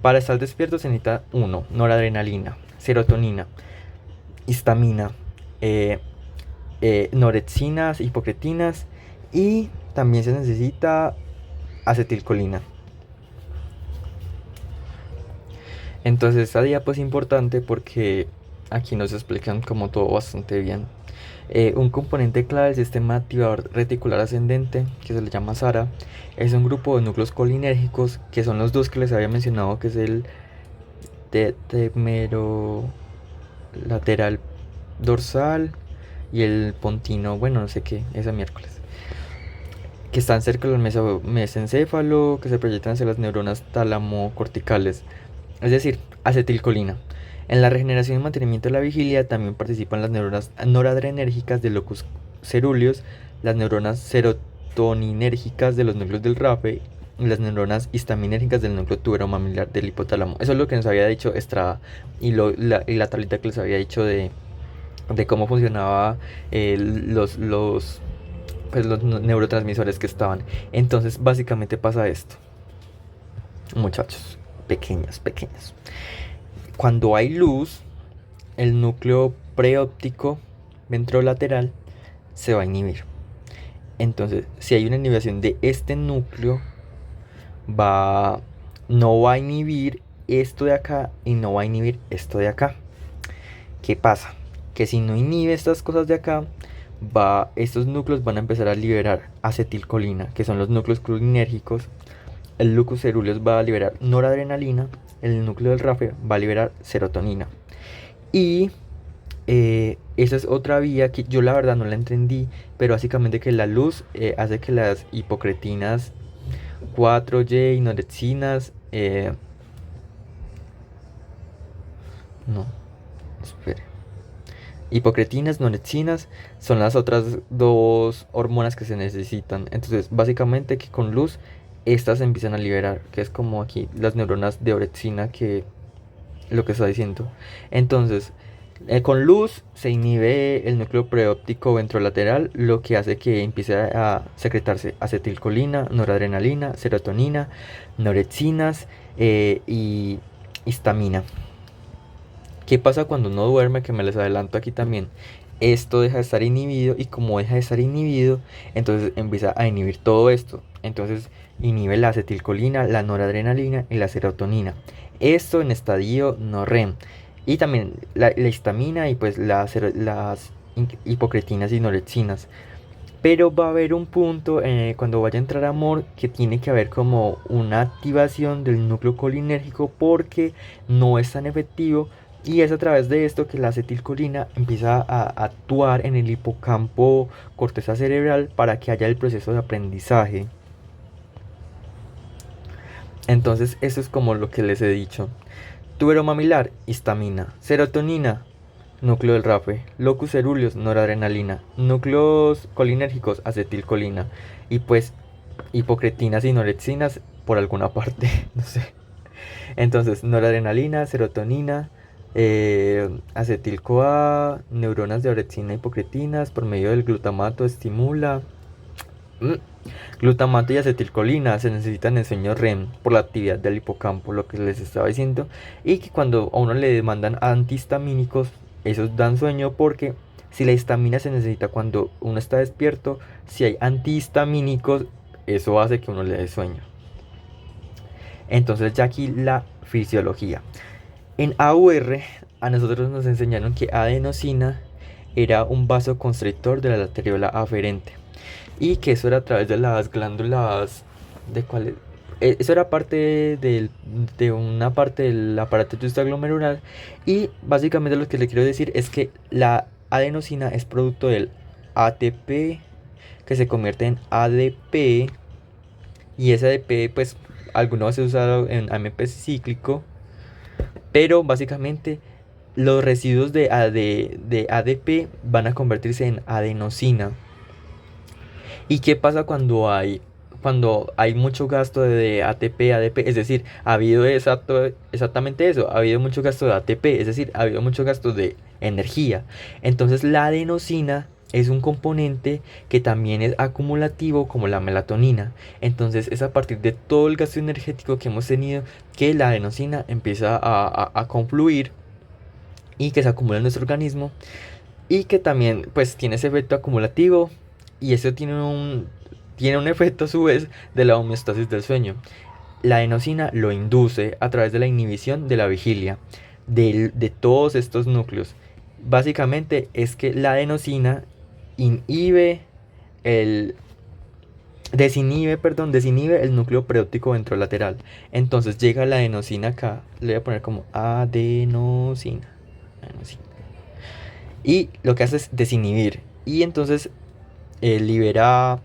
Para estar despierto se necesita noradrenalina, serotonina, histamina, norexinas, hipocretinas y también se necesita acetilcolina. Entonces esta diapo es importante porque aquí nos explican como todo bastante bien. Un componente clave del sistema activador reticular ascendente, que se le llama SARA, es un grupo de núcleos colinérgicos, que son los dos que les había mencionado, que es el temerolateral dorsal y el pontino, bueno, no sé qué, ese miércoles, que están cerca del mesencéfalo, que se proyectan hacia las neuronas talamocorticales, es decir, acetilcolina. En la regeneración y mantenimiento de la vigilia también participan las neuronas noradrenérgicas del locus ceruleus, las neuronas serotoninérgicas de los núcleos del RAFE y las neuronas histaminérgicas del núcleo tuberomamilar del hipotálamo. Eso es lo que nos había dicho Estrada y la tablita que les había dicho de cómo funcionaba pues, los neurotransmisores que estaban. Entonces básicamente pasa esto, muchachos, pequeños. Cuando hay luz, el núcleo preóptico ventrolateral se va a inhibir. Entonces, si hay una inhibición de este núcleo, no va a inhibir esto de acá y no va a inhibir esto de acá. ¿Qué pasa? Que si no inhibe estas cosas de acá, estos núcleos van a empezar a liberar acetilcolina, que son los núcleos colinérgicos. El locus ceruleus va a liberar noradrenalina, el núcleo del RAFE va a liberar serotonina. Y esa es otra vía que yo la verdad no la entendí, pero básicamente que la luz hace que las hipocretinas 4Y y norexinas, no, espere. Hipocretinas, norexinas son las otras dos hormonas que se necesitan. Entonces, básicamente que con luz estas se empiezan a liberar, que es como aquí las neuronas de orexina, que lo que está diciendo. Entonces, con luz se inhibe el núcleo preóptico ventrolateral, lo que hace que empiece a secretarse acetilcolina, noradrenalina, serotonina, norexinas y histamina. ¿Qué pasa cuando uno duerme? Que me les adelanto aquí también. Esto deja de estar inhibido y como deja de estar inhibido, entonces empieza a inhibir todo esto. Entonces inhibe la acetilcolina, la noradrenalina y la serotonina. Esto en estadio no REM. Y también la histamina y pues las hipocretinas y norexinas. Pero va a haber un punto cuando vaya a entrar amor que tiene que haber como una activación del núcleo colinérgico porque no es tan efectivo. Y es a través de esto que la acetilcolina empieza a actuar en el hipocampo corteza cerebral para que haya el proceso de aprendizaje. Entonces eso es como lo que les he dicho. Tuberomamilar, histamina. Serotonina, núcleo del RAFE. Locus ceruleus, noradrenalina. Núcleos colinérgicos, acetilcolina. Y pues hipocretinas y norexinas por alguna parte, no sé. Entonces, noradrenalina, serotonina, acetil-CoA, neuronas de orexina y hipocritinas por medio del glutamato estimula. Mm, Glutamato y acetilcolina se necesitan en sueño REM por la actividad del hipocampo, lo que les estaba diciendo, y que cuando a uno le demandan antihistamínicos, esos dan sueño porque si la histamina se necesita cuando uno está despierto, si hay antihistamínicos, eso hace que uno le dé sueño. Entonces ya aquí la fisiología. En AUR a nosotros nos enseñaron que adenosina era un vasoconstrictor de la arteriola aferente y que eso era a través de las glándulas de cuáles eso era parte de una parte del aparato justaglomerular y básicamente lo que le quiero decir es que la adenosina es producto del ATP que se convierte en ADP y ese ADP pues algunos se ha usado en AMP cíclico, pero básicamente los residuos de ADP van a convertirse en adenosina. ¿Y qué pasa cuando hay mucho gasto de ATP, ADP? Es decir, ha habido exactamente eso, ha habido mucho gasto de ATP, es decir, ha habido mucho gasto de energía. Entonces la adenosina es un componente que también es acumulativo como la melatonina. Entonces es a partir de todo el gasto energético que hemos tenido que la adenosina empieza a confluir y que se acumula en nuestro organismo y que también pues tiene ese efecto acumulativo y eso tiene un efecto a su vez de la homeostasis del sueño. La adenosina lo induce a través de la inhibición de la vigilia de todos estos núcleos. Básicamente es que la adenosina inhibe el desinhibe el núcleo preóptico ventrolateral. Entonces llega la adenosina acá, le voy a poner como adenosina. Y lo que hace es desinhibir. Y entonces libera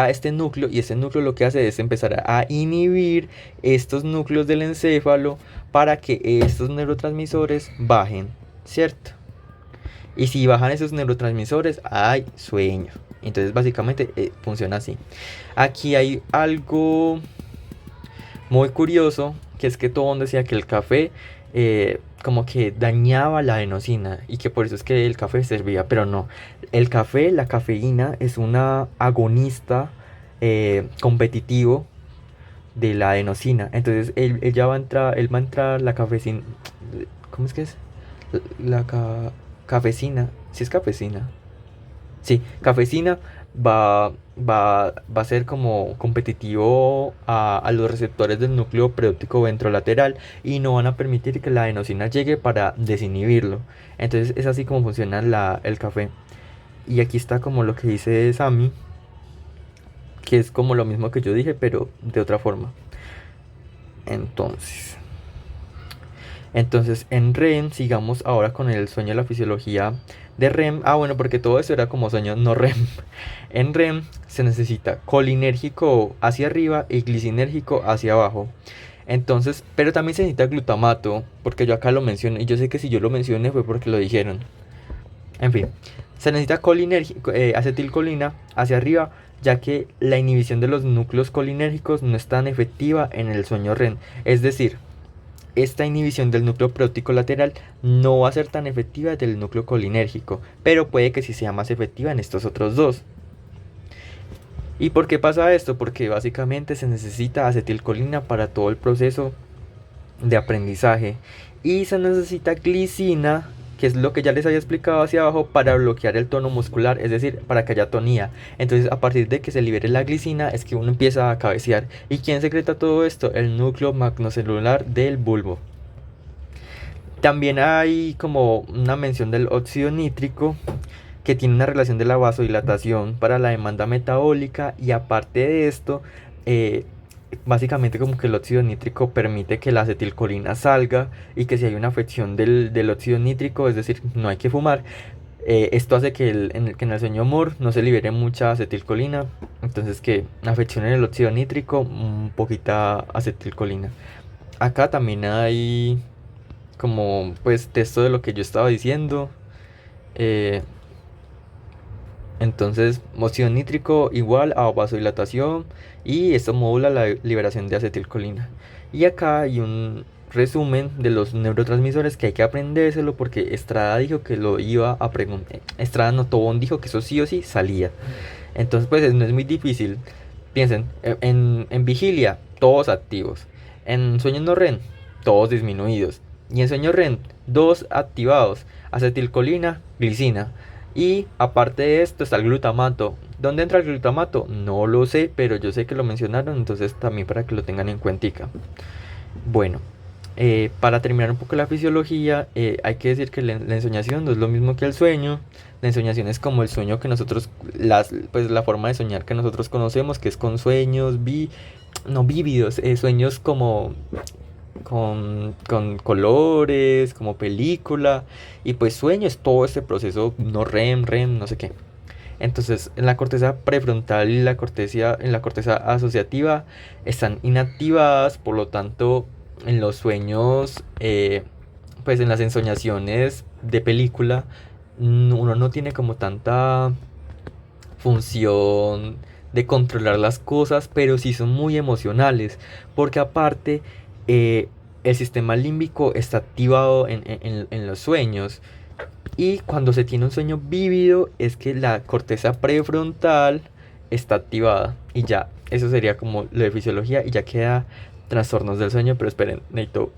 este núcleo y este núcleo lo que hace es empezar a inhibir estos núcleos del encéfalo para que estos neurotransmisores bajen, ¿cierto? Y si bajan esos neurotransmisores, hay sueño. Entonces básicamente funciona así. Aquí hay algo muy curioso, que es que todo el mundo decía que el café como que dañaba la adenosina y que por eso es que el café servía, pero no. El café, la cafeína, es una agonista competitivo de la adenosina. Entonces él va a entrar la cafecina. ¿Cómo es que es? La cafecina. Si es cafecina. Sí, cafecina va a ser como competitivo a los receptores del núcleo preóptico ventrolateral y no van a permitir que la adenosina llegue para desinhibirlo. Entonces es así como funciona el café. Y aquí está como lo que dice Sammy, que es como lo mismo que yo dije, pero de otra forma. Entonces, en REM, sigamos ahora con el sueño de la fisiología de REM. Ah, bueno, porque todo eso era como sueño no REM. En REM se necesita colinérgico hacia arriba y glicinérgico hacia abajo. Entonces, pero también se necesita glutamato, porque yo acá lo mencioné, y yo sé que si yo lo mencioné fue porque lo dijeron. En fin, se necesita acetilcolina hacia arriba, ya que la inhibición de los núcleos colinérgicos no es tan efectiva en el sueño REM. Es decir, esta inhibición del núcleo preóptico lateral no va a ser tan efectiva del núcleo colinérgico, pero puede que sí sea más efectiva en estos otros dos. ¿Y por qué pasa esto? Porque básicamente se necesita acetilcolina para todo el proceso de aprendizaje y se necesita glicina, que es lo que ya les había explicado hacia abajo, para bloquear el tono muscular, es decir, para que haya tonía. Entonces a partir de que se libere la glicina es que uno empieza a cabecear. ¿Y quién secreta todo esto? El núcleo magnocelular del bulbo. También hay como una mención del óxido nítrico, que tiene una relación de la vasodilatación para la demanda metabólica y aparte de esto, básicamente como que el óxido nítrico permite que la acetilcolina salga y que si hay una afección del óxido nítrico, es decir, no hay que fumar, esto hace que en el sueño MOR no se libere mucha acetilcolina, entonces que afección en el óxido nítrico, un poquita acetilcolina. Acá también hay como pues texto de lo que yo estaba diciendo. eh, Entonces, óxido nítrico igual a vasodilatación y esto modula la liberación de acetilcolina. Y acá hay un resumen de los neurotransmisores que hay que aprendérselo porque Estrada dijo que lo iba a preguntar. Estrada Notobón dijo que eso sí o sí salía. Entonces pues no es muy difícil. Piensen, en vigilia, todos activos. En sueño no REM, todos disminuidos. Y en sueño REM, dos activados. Acetilcolina, glicina. Y aparte de esto está el glutamato. ¿Dónde entra el glutamato? No lo sé, pero yo sé que lo mencionaron, entonces también para que lo tengan en cuentica. Bueno, para terminar un poco la fisiología, hay que decir que la ensoñación no es lo mismo que el sueño. La ensoñación es como el sueño que nosotros, pues la forma de soñar que nosotros conocemos, que es con sueños, no vívidos, sueños como con colores, como película. Y pues sueño es todo este proceso, no REM, REM, no sé qué. Entonces, en la corteza prefrontal y en la corteza asociativa están inactivadas, por lo tanto, en los sueños, pues en las ensoñaciones de película, uno no tiene como tanta función de controlar las cosas, pero sí son muy emocionales, porque aparte, el sistema límbico está activado en los sueños. Y cuando se tiene un sueño vívido es que la corteza prefrontal está activada. Y ya, eso sería como lo de fisiología y ya queda trastornos del sueño. Pero esperen, necesito...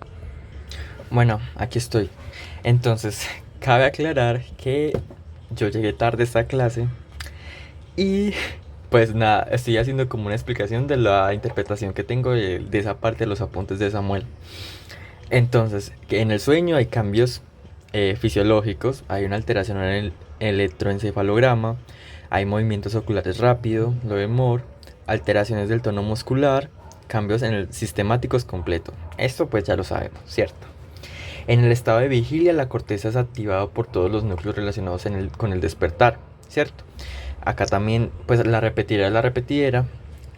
Bueno, aquí estoy. Entonces, cabe aclarar que yo llegué tarde a esta clase y pues nada, estoy haciendo como una explicación de la interpretación que tengo de esa parte de los apuntes de Samuel. Entonces, que en el sueño hay cambios fisiológicos, hay una alteración en el electroencefalograma, hay movimientos oculares rápidos, lo de Moore, alteraciones del tono muscular, cambios en el sistemáticos completo. Esto pues ya lo sabemos, ¿cierto? En el estado de vigilia la corteza es activada por todos los núcleos relacionados con el despertar, ¿cierto? Acá también pues la repetidera,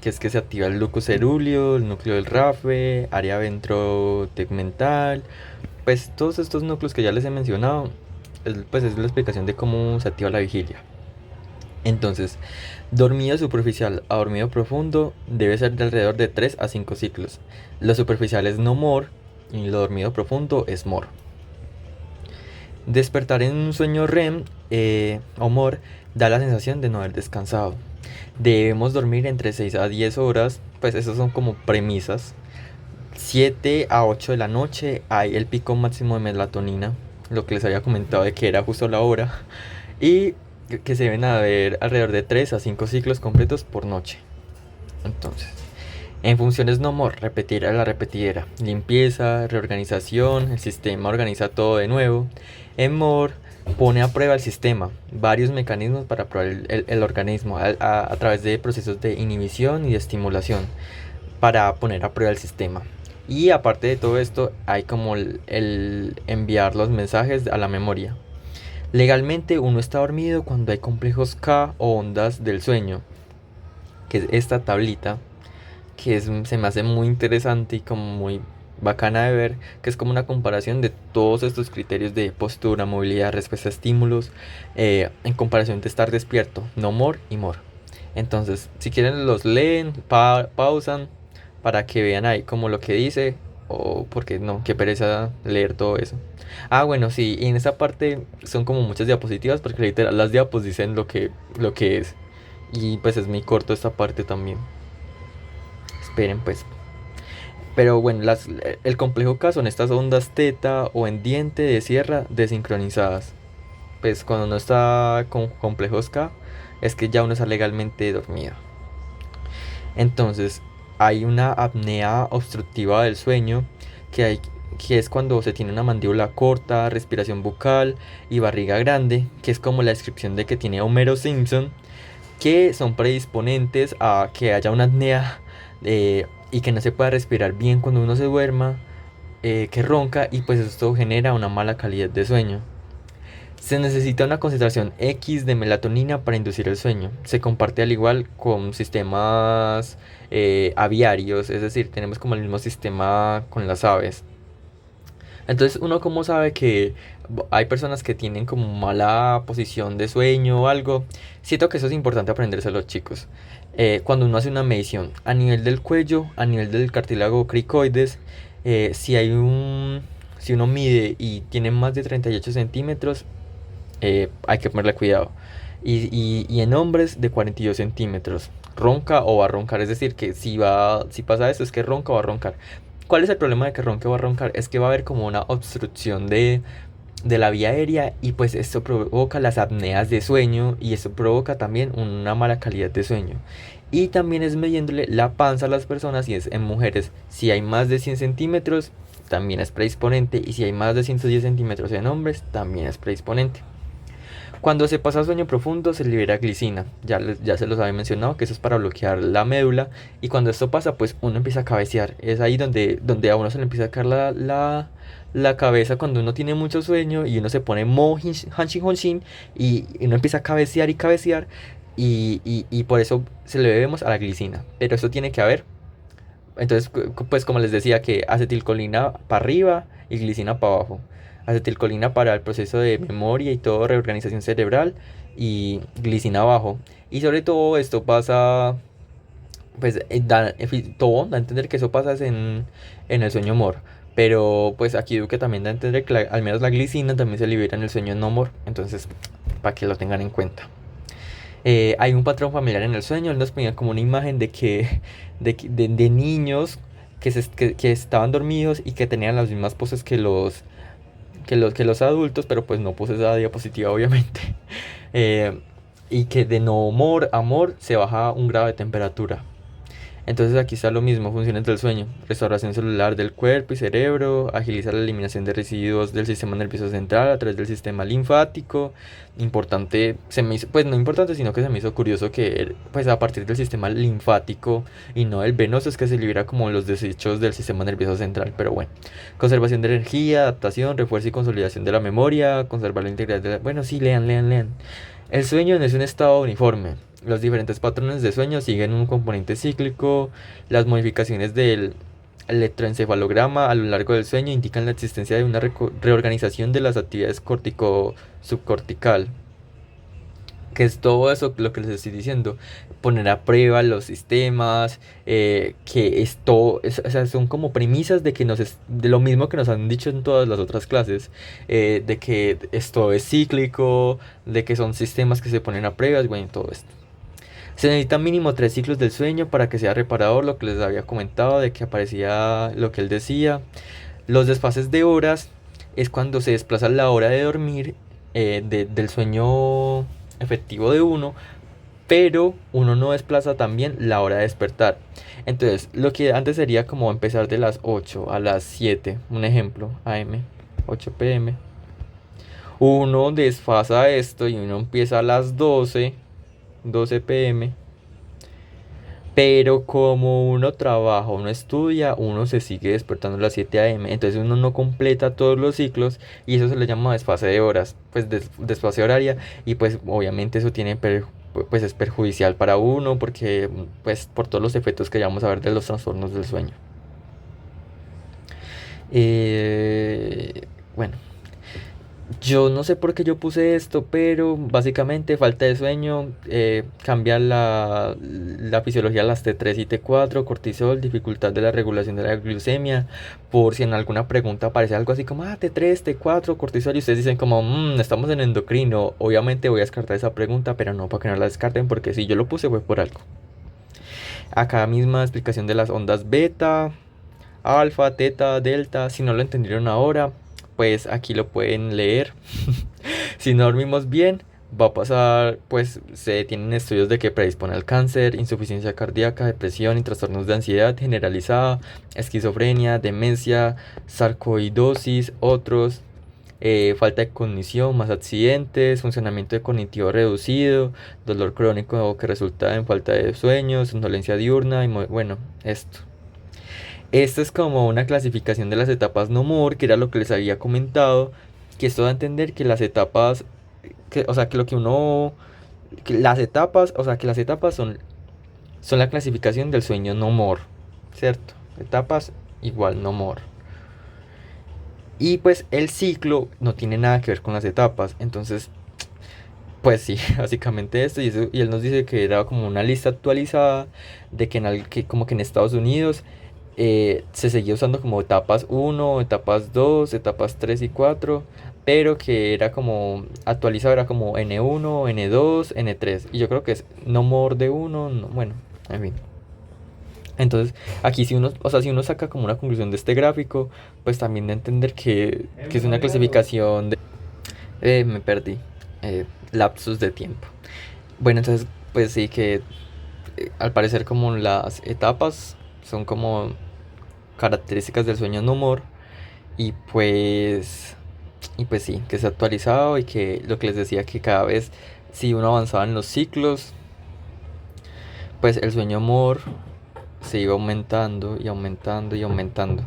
que es que se activa el lucus cerúleo, el núcleo del RAFE, área ventrotegmental, pues todos estos núcleos que ya les he mencionado, pues es la explicación de cómo se activa la vigilia. Entonces, dormido superficial a dormido profundo debe ser de alrededor de 3 a 5 ciclos. Lo superficial es no more y lo dormido profundo es more. Despertar en un sueño REM o more da la sensación de no haber descansado. Debemos dormir entre 6 a 10 horas, pues esas son como premisas. 7 a 8 de la noche hay el pico máximo de melatonina, lo que les había comentado de que era justo la hora, y que se deben haber alrededor de 3 a 5 ciclos completos por noche. Entonces, en funciones no more, repetir a la repetidera, limpieza, reorganización, el sistema organiza todo de nuevo. En more, pone a prueba el sistema, varios mecanismos para probar el organismo a través de procesos de inhibición y de estimulación para poner a prueba el sistema. Y aparte de todo esto, hay como el enviar los mensajes a la memoria. Legalmente uno está dormido cuando hay complejos K o ondas del sueño, que es esta tablita, se me hace muy interesante y como muy bacana de ver, que es como una comparación de todos estos criterios de postura, movilidad, respuesta a estímulos, en comparación de estar despierto, no more y more. Entonces, si quieren los leen, pausan, para que vean ahí como lo que dice, o porque no, qué pereza leer todo eso. Ah, bueno, sí, y en esa parte son como muchas diapositivas, porque literal las diapos dicen lo que es. Y pues es muy corto esta parte también. Esperen pues. Pero bueno, el complejo K son estas ondas teta o en diente de sierra desincronizadas. Pues cuando uno está con complejos K, es que ya uno está legalmente dormido. Entonces, hay una apnea obstructiva del sueño que es cuando se tiene una mandíbula corta, respiración bucal y barriga grande, que es como la descripción de que tiene Homero Simpson, que son predisponentes a que haya una apnea y que no se pueda respirar bien cuando uno se duerma, que ronca y pues esto genera una mala calidad de sueño. Se necesita una concentración X de melatonina para inducir el sueño. Se comparte al igual con sistemas aviarios, es decir, tenemos como el mismo sistema con las aves. Entonces, uno como sabe que hay personas que tienen como mala posición de sueño o algo. Siento que eso es importante aprendérselo, chicos. Cuando uno hace una medición a nivel del cuello, a nivel del cartílago cricoides, si hay si uno mide y tiene más de 38 centímetros, hay que ponerle cuidado. Y en hombres de 42 centímetros, ronca o va a roncar. Es decir, que si pasa eso, es que ronca o va a roncar. ¿Cuál es el problema de que ronque o va a roncar? Es que va a haber como una obstrucción de la vía aérea y pues esto provoca las apneas de sueño y esto provoca también una mala calidad de sueño. Y también es midiéndole la panza a las personas y es en mujeres. Si hay más de 100 centímetros, también es predisponente. Y si hay más de 110 centímetros en hombres, también es predisponente. Cuando se pasa a sueño profundo se libera glicina, ya se los había mencionado que eso es para bloquear la médula y cuando esto pasa pues uno empieza a cabecear, es ahí donde a uno se le empieza a caer la cabeza cuando uno tiene mucho sueño y uno se pone mo hanshin honshin y uno empieza a cabecear y cabecear y por eso se le debemos a la glicina, pero eso tiene que haber, entonces pues como les decía que acetilcolina para arriba y glicina para abajo. Acetilcolina para el proceso de memoria y todo, reorganización cerebral y glicina abajo. Y sobre todo esto pasa, pues todo da a entender que eso pasa en el sueño mor. Pero pues aquí Duque también da a entender que al menos la glicina también se libera en el sueño no mor. Entonces, para que lo tengan en cuenta. Hay un patrón familiar en el sueño. Él nos ponía como una imagen de niños que estaban dormidos y que tenían las mismas poses que los adultos, pero pues no puse esa diapositiva obviamente. Eh, y que de no amor se baja un grado de temperatura. Entonces aquí está lo mismo, funciones del sueño, restauración celular del cuerpo y cerebro, agilizar la eliminación de residuos del sistema nervioso central a través del sistema linfático. Importante, se me hizo, pues no importante, sino que se me hizo curioso que pues a partir del sistema linfático y no del venoso es que se libera como los desechos del sistema nervioso central, pero bueno. Conservación de energía, adaptación, refuerzo y consolidación de la memoria, conservar la integridad de la... Bueno, sí, lean. El sueño no es un estado uniforme. Los diferentes patrones de sueño siguen un componente cíclico. Las modificaciones del electroencefalograma a lo largo del sueño indican la existencia de una reorganización de las actividades córtico-subcortical. Que es todo eso lo que les estoy diciendo. Poner a prueba los sistemas. Que esto o sea, son como premisas de que de lo mismo que nos han dicho en todas las otras clases. De que esto es cíclico. De que son sistemas que se ponen a pruebas. Bueno, todo esto. Se necesitan mínimo 3 ciclos del sueño para que sea reparador, lo que les había comentado, de que aparecía lo que él decía. Los desfases de horas es cuando se desplaza la hora de dormir del sueño efectivo de uno, pero uno no desplaza también la hora de despertar. Entonces, lo que antes sería como empezar de las 8 a las 7, un ejemplo, AM, 8 pm. Uno desfasa esto y uno empieza a las 12 pm. Pero como uno trabaja, uno estudia, uno se sigue despertando a las 7 a.m. Entonces uno no completa todos los ciclos y eso se le llama desfase de horas, pues desfase horaria y pues obviamente eso pues es perjudicial para uno porque pues por todos los efectos que ya vamos a ver de los trastornos del sueño. Bueno, yo no sé por qué yo puse esto, pero básicamente falta de sueño, cambia la fisiología a las T3 y T4, cortisol, dificultad de la regulación de la glucemia. Por si en alguna pregunta aparece algo así como T3, T4, cortisol, y ustedes dicen como, estamos en endocrino. Obviamente voy a descartar esa pregunta, pero no para que no la descarten, porque si yo lo puse fue por algo. Acá misma explicación de las ondas beta, alfa, teta, delta. Si no lo entendieron ahora, pues aquí lo pueden leer. Si no dormimos bien, va a pasar, pues se tienen estudios de que predispone al cáncer, insuficiencia cardíaca, depresión y trastornos de ansiedad generalizada, esquizofrenia, demencia, sarcoidosis, otros. Falta de cognición, más accidentes, funcionamiento de cognitivo reducido, dolor crónico que resulta en falta de sueño, somnolencia diurna y bueno, esto. Esto es como una clasificación de las etapas no more, que era lo que les había comentado, que esto da a entender que las etapas, o sea, que lo que uno, que las etapas, o sea, que las etapas son la clasificación del sueño no more, ¿cierto? Etapas igual no more. Y pues el ciclo no tiene nada que ver con las etapas. Entonces, pues sí, básicamente esto. Y él nos dice que era como una lista actualizada de que, que como que en Estados Unidos se seguía usando como etapas uno, etapas 2, etapas 3 y 4, pero que era como actualizado, era como N1, N2, N3. Y yo creo que es no more de uno, bueno, en fin. Entonces, aquí si uno, o sea, si uno saca como una conclusión de este gráfico, pues también de entender que es una clasificación de... me perdí. Lapsos de tiempo. Bueno, entonces, pues sí que al parecer como las etapas son como características del sueño no more y pues sí, que se ha actualizado y que lo que les decía que cada vez si uno avanzaba en los ciclos, pues el sueño more se iba aumentando y aumentando y aumentando.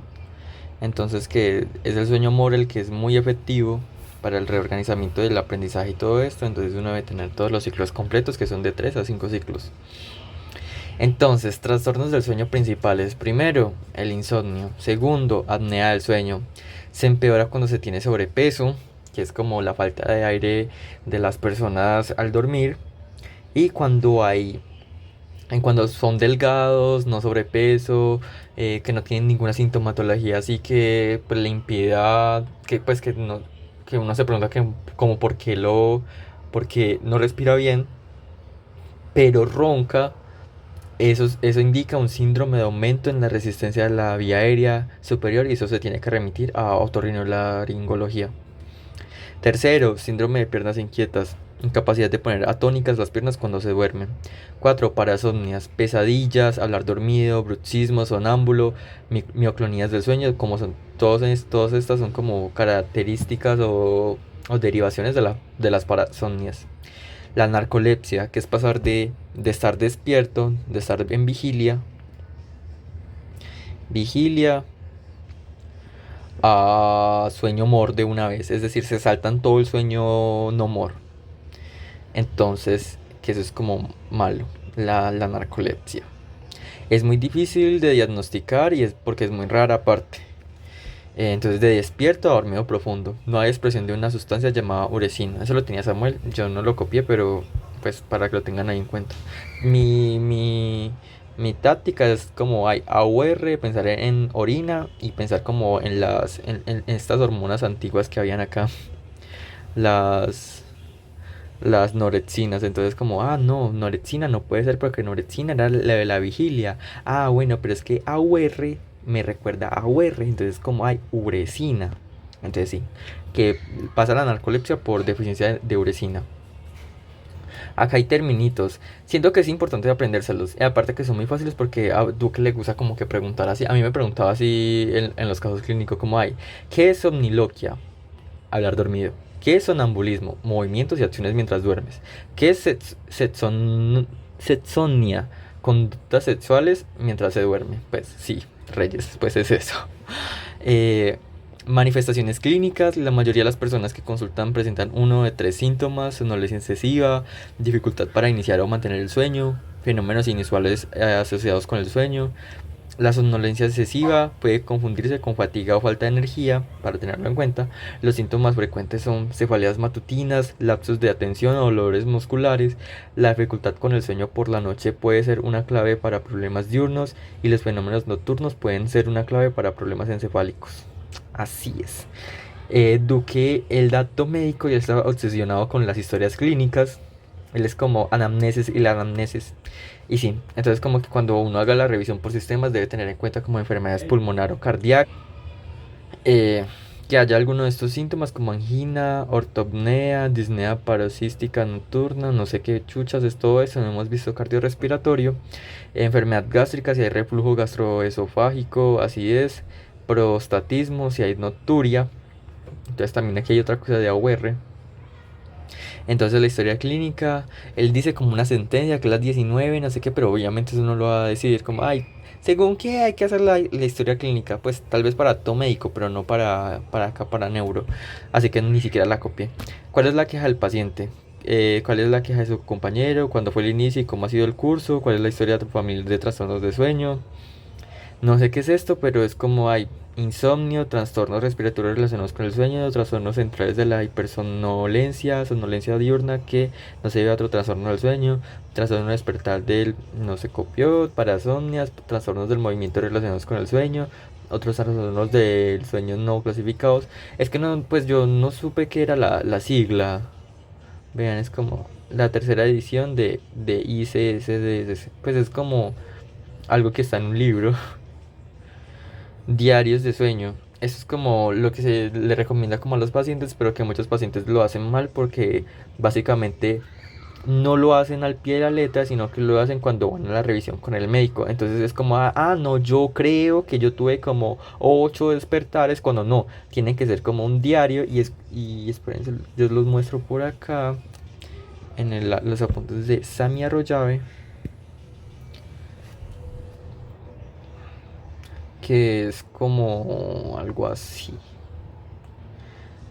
Entonces que es el sueño more el que es muy efectivo para el reorganizamiento del aprendizaje y todo esto. Entonces uno debe tener todos los ciclos completos, que son de 3 a 5 ciclos. Entonces, trastornos del sueño principales. Primero, el insomnio. Segundo, apnea del sueño. Se empeora cuando se tiene sobrepeso, que es como la falta de aire de las personas al dormir. Y cuando son delgados, no sobrepeso, que no tienen ninguna sintomatología, así que pues, le impida, que pues que no, que uno se pregunta que como porque no respira bien, pero ronca. Eso indica un síndrome de aumento en la resistencia de la vía aérea superior y eso se tiene que remitir a otorrinolaringología. Tercero, síndrome de piernas inquietas. Incapacidad de poner atónicas las piernas cuando se duermen. 4. Parasomnias, pesadillas, hablar dormido, bruxismo, sonámbulo, mioclonías del sueño, como son todas estas son como características o derivaciones de las parasomnias. La narcolepsia, que es pasar de estar despierto, de estar en vigilia a sueño mor de una vez. Es decir, se saltan todo el sueño no mor. Entonces, que eso es como malo, la narcolepsia. Es muy difícil de diagnosticar y es porque es muy rara aparte. Entonces, de despierto a dormido profundo. No hay expresión de una sustancia llamada uresina. Eso lo tenía Samuel. Yo no lo copié, pero pues para que lo tengan ahí en cuenta. Mi, mi, mi táctica es como hay AUR, pensar en orina y pensar como en estas hormonas antiguas que habían acá. Las, las norexinas. Entonces como, no, norexina no puede ser porque norexina era la de la vigilia. Bueno, pero es que AUR me recuerda a UR, entonces como hay uresina. Entonces sí, que pasa la narcolepsia por deficiencia de uresina. Acá hay terminitos. Siento que es importante aprendérselos. Aparte que son muy fáciles porque a Duque le gusta como que preguntar así. A mí me preguntaba así en los casos clínicos como hay. ¿Qué es somniloquia? Hablar dormido. ¿Qué es sonambulismo? Movimientos y acciones mientras duermes. ¿Qué es sexonia? Conductas sexuales mientras se duerme. Pues sí, Reyes, pues es eso. Eh, Manifestaciones clínicas. La mayoría de las personas que consultan presentan uno de tres síntomas: somnolencia excesiva, dificultad para iniciar o mantener el sueño, fenómenos inusuales asociados con el sueño. La somnolencia excesiva puede confundirse con fatiga o falta de energía, para tenerlo en cuenta. Los síntomas frecuentes son cefaleas matutinas, lapsos de atención o dolores musculares. La dificultad con el sueño por la noche puede ser una clave para problemas diurnos y los fenómenos nocturnos pueden ser una clave para problemas encefálicos. Así es. Duque, el dato médico, ya está obsesionado con las historias clínicas. Él es como anamnesis y la anamnesis. Y sí, entonces como que cuando uno haga la revisión por sistemas debe tener en cuenta como enfermedades pulmonar o cardíacas. eh, que haya alguno de estos síntomas como angina, ortopnea, disnea paroxística nocturna, no sé qué chuchas es todo eso, no hemos visto cardiorrespiratorio, enfermedad gástrica, si hay reflujo gastroesofágico, acidez, prostatismo, si hay nocturia. Entonces también aquí hay otra cosa de AUR. Entonces la historia clínica, él dice como una sentencia que es las 19, no sé qué, pero obviamente eso no lo va a decidir como, según qué hay que hacer la historia clínica, pues tal vez para todo médico, pero no para acá, para neuro. Así que ni siquiera la copié. ¿Cuál es la queja del paciente? ¿Cuál es la queja de su compañero? ¿Cuándo fue el inicio y cómo ha sido el curso? ¿Cuál es la historia de tu familia de trastornos de sueño? No sé qué es esto, pero es como insomnio, trastornos respiratorios relacionados con el sueño, trastornos centrales de la hipersomnolencia, somnolencia diurna que no se debe a otro trastorno del sueño, trastorno despertar del no se copió, parasomnias, trastornos del movimiento relacionados con el sueño, otros trastornos del sueño no clasificados. Es que no, pues yo no supe qué era la sigla. Vean, es como la tercera edición de ICSD, pues es como algo que está en un libro. Diarios de sueño. Eso es como lo que se le recomienda como a los pacientes, pero que muchos pacientes lo hacen mal porque básicamente no lo hacen al pie de la letra, sino que lo hacen cuando van a la revisión con el médico. Entonces es como, no, yo creo que yo tuve como 8 despertares, cuando no, tiene que ser como un diario y espérense, yo los muestro por acá en los apuntes de Sami Arroyave, que es como algo así.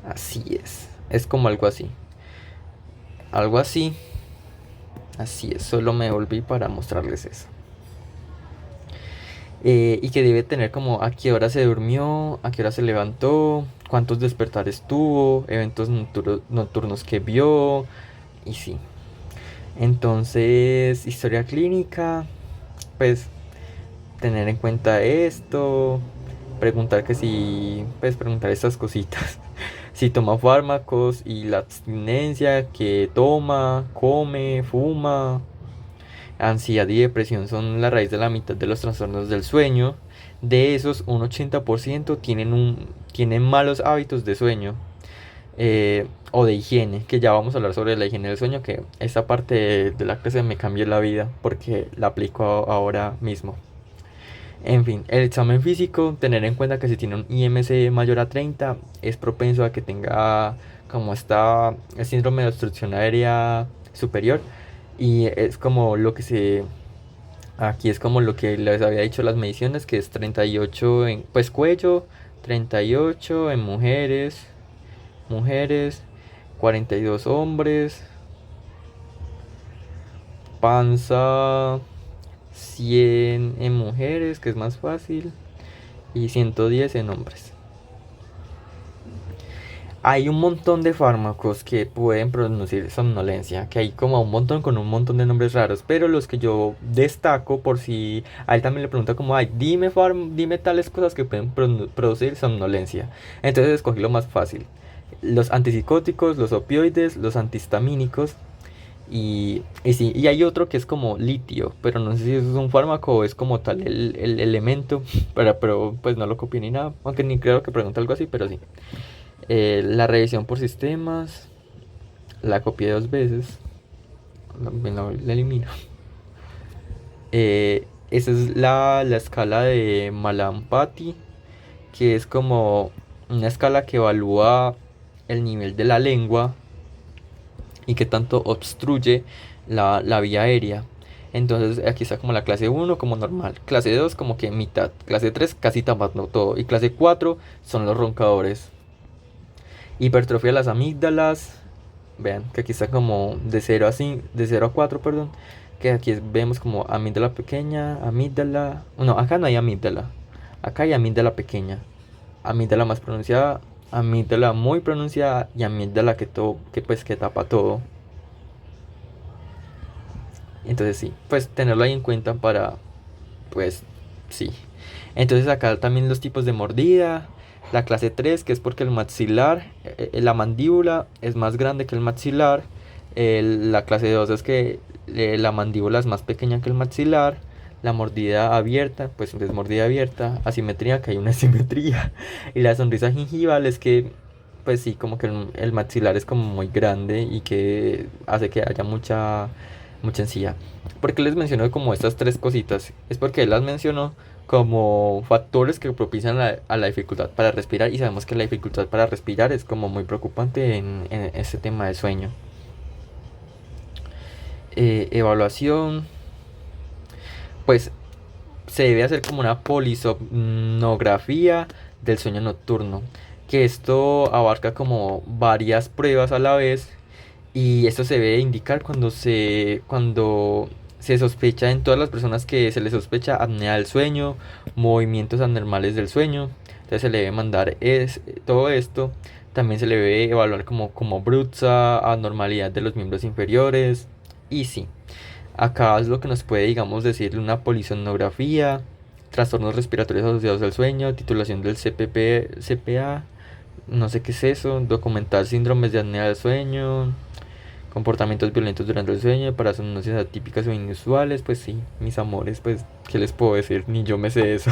Así es como algo así. Algo así. Así es, solo me volví para mostrarles eso. Y que debe tener como a qué hora se durmió, a qué hora se levantó, cuántos despertares tuvo, eventos nocturnos que vio, y sí. Entonces, historia clínica, pues tener en cuenta esto, preguntar que si, pues preguntar estas cositas. Si toma fármacos y la abstinencia que toma, come, fuma. Ansiedad y depresión son la raíz de la mitad de los trastornos del sueño. De esos, un 80% tienen malos hábitos de sueño, o de higiene, que ya vamos a hablar sobre la higiene del sueño, que esta parte de la clase me cambió la vida porque la aplico ahora mismo. En fin, el examen físico, tener en cuenta que si tiene un IMC mayor a 30, es propenso a que tenga como está el síndrome de obstrucción aérea superior. Y es como lo que aquí es como lo que les había dicho las mediciones, que es 38 en, pues cuello, 38 en mujeres, 42 hombres, panza 100 en mujeres, que es más fácil, y 110 en hombres. Hay un montón de fármacos que pueden producir somnolencia, que hay como un montón con un montón de nombres raros, pero los que yo destaco por si a él también le pregunta como, dime tales cosas que pueden producir somnolencia. Entonces escogí lo más fácil. Los antipsicóticos, los opioides, los antihistamínicos sí, y hay otro que es como litio, pero no sé si eso es un fármaco o es como tal el elemento, pero pues no lo copié ni nada, aunque ni creo que pregunte algo así, pero sí. La revisión por sistemas, la copié 2 veces, la elimino. Esa es la escala de Mallampati, que es como una escala que evalúa el nivel de la lengua y que tanto obstruye la vía aérea. Entonces aquí está como la clase 1 como normal, clase 2 como que mitad, clase 3 casi tapando todo y clase 4 son los roncadores. Hipertrofia de las amígdalas. Vean que aquí está como de 0 a 4, perdón. Que aquí vemos como amígdala pequeña, amígdala. No, acá no hay amígdala. Acá hay amígdala pequeña. Amígdala más pronunciada, amígdala muy pronunciada y amígdala que tapa todo. Entonces sí, pues tenerlo ahí en cuenta para, pues sí. Entonces acá también los tipos de mordida. La clase 3 que es porque el maxilar, la mandíbula es más grande que el maxilar. La clase 2 es que la mandíbula es más pequeña que el maxilar. La mordida abierta, pues es mordida abierta. Asimetría, que hay una simetría. Y la sonrisa gingival es que, pues sí, como que el maxilar es como muy grande y que hace que haya mucha encía. ¿Por qué les menciono como estas 3 cositas? Es porque él las mencionó como factores que propician a la dificultad para respirar, y sabemos que la dificultad para respirar es como muy preocupante en este tema de sueño. Evaluación, pues se debe hacer como una polisomnografía del sueño nocturno, que esto abarca como varias pruebas a la vez. Y esto se debe indicar cuando se sospecha en todas las personas que se les sospecha apnea del sueño, movimientos anormales del sueño, Entonces se le debe mandar todo esto. También se le debe evaluar como bruxa, anormalidad de los miembros inferiores. Y sí, acá es lo que nos puede, digamos, decir una polisomnografía, trastornos respiratorios asociados al sueño, titulación del CPA, no sé qué es eso, documentar síndromes de apnea del sueño, comportamientos violentos durante el sueño, parasomnosias atípicas o inusuales. Pues sí, mis amores, pues, ¿qué les puedo decir? Ni yo me sé eso.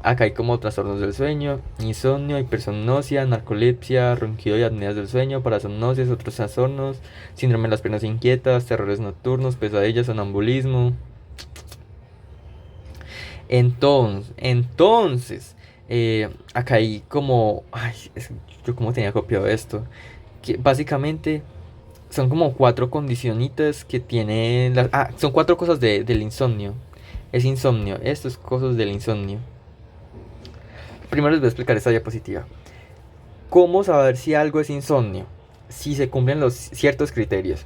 Acá hay como trastornos del sueño, insomnio, hipersomnosia, narcolepsia, ronquido y apneas del sueño, parasomnosias, otros trastornos, síndrome de las piernas inquietas, terrores nocturnos, pesadillas, sonambulismo. Acá hay como, ay, yo como tenía copiado esto, que básicamente son como cuatro condicionitas que tienen son cuatro cosas del insomnio. Es insomnio, esto es cosas del insomnio. Primero les voy a explicar esta diapositiva. ¿Cómo saber si algo es insomnio? Si se cumplen los ciertos criterios.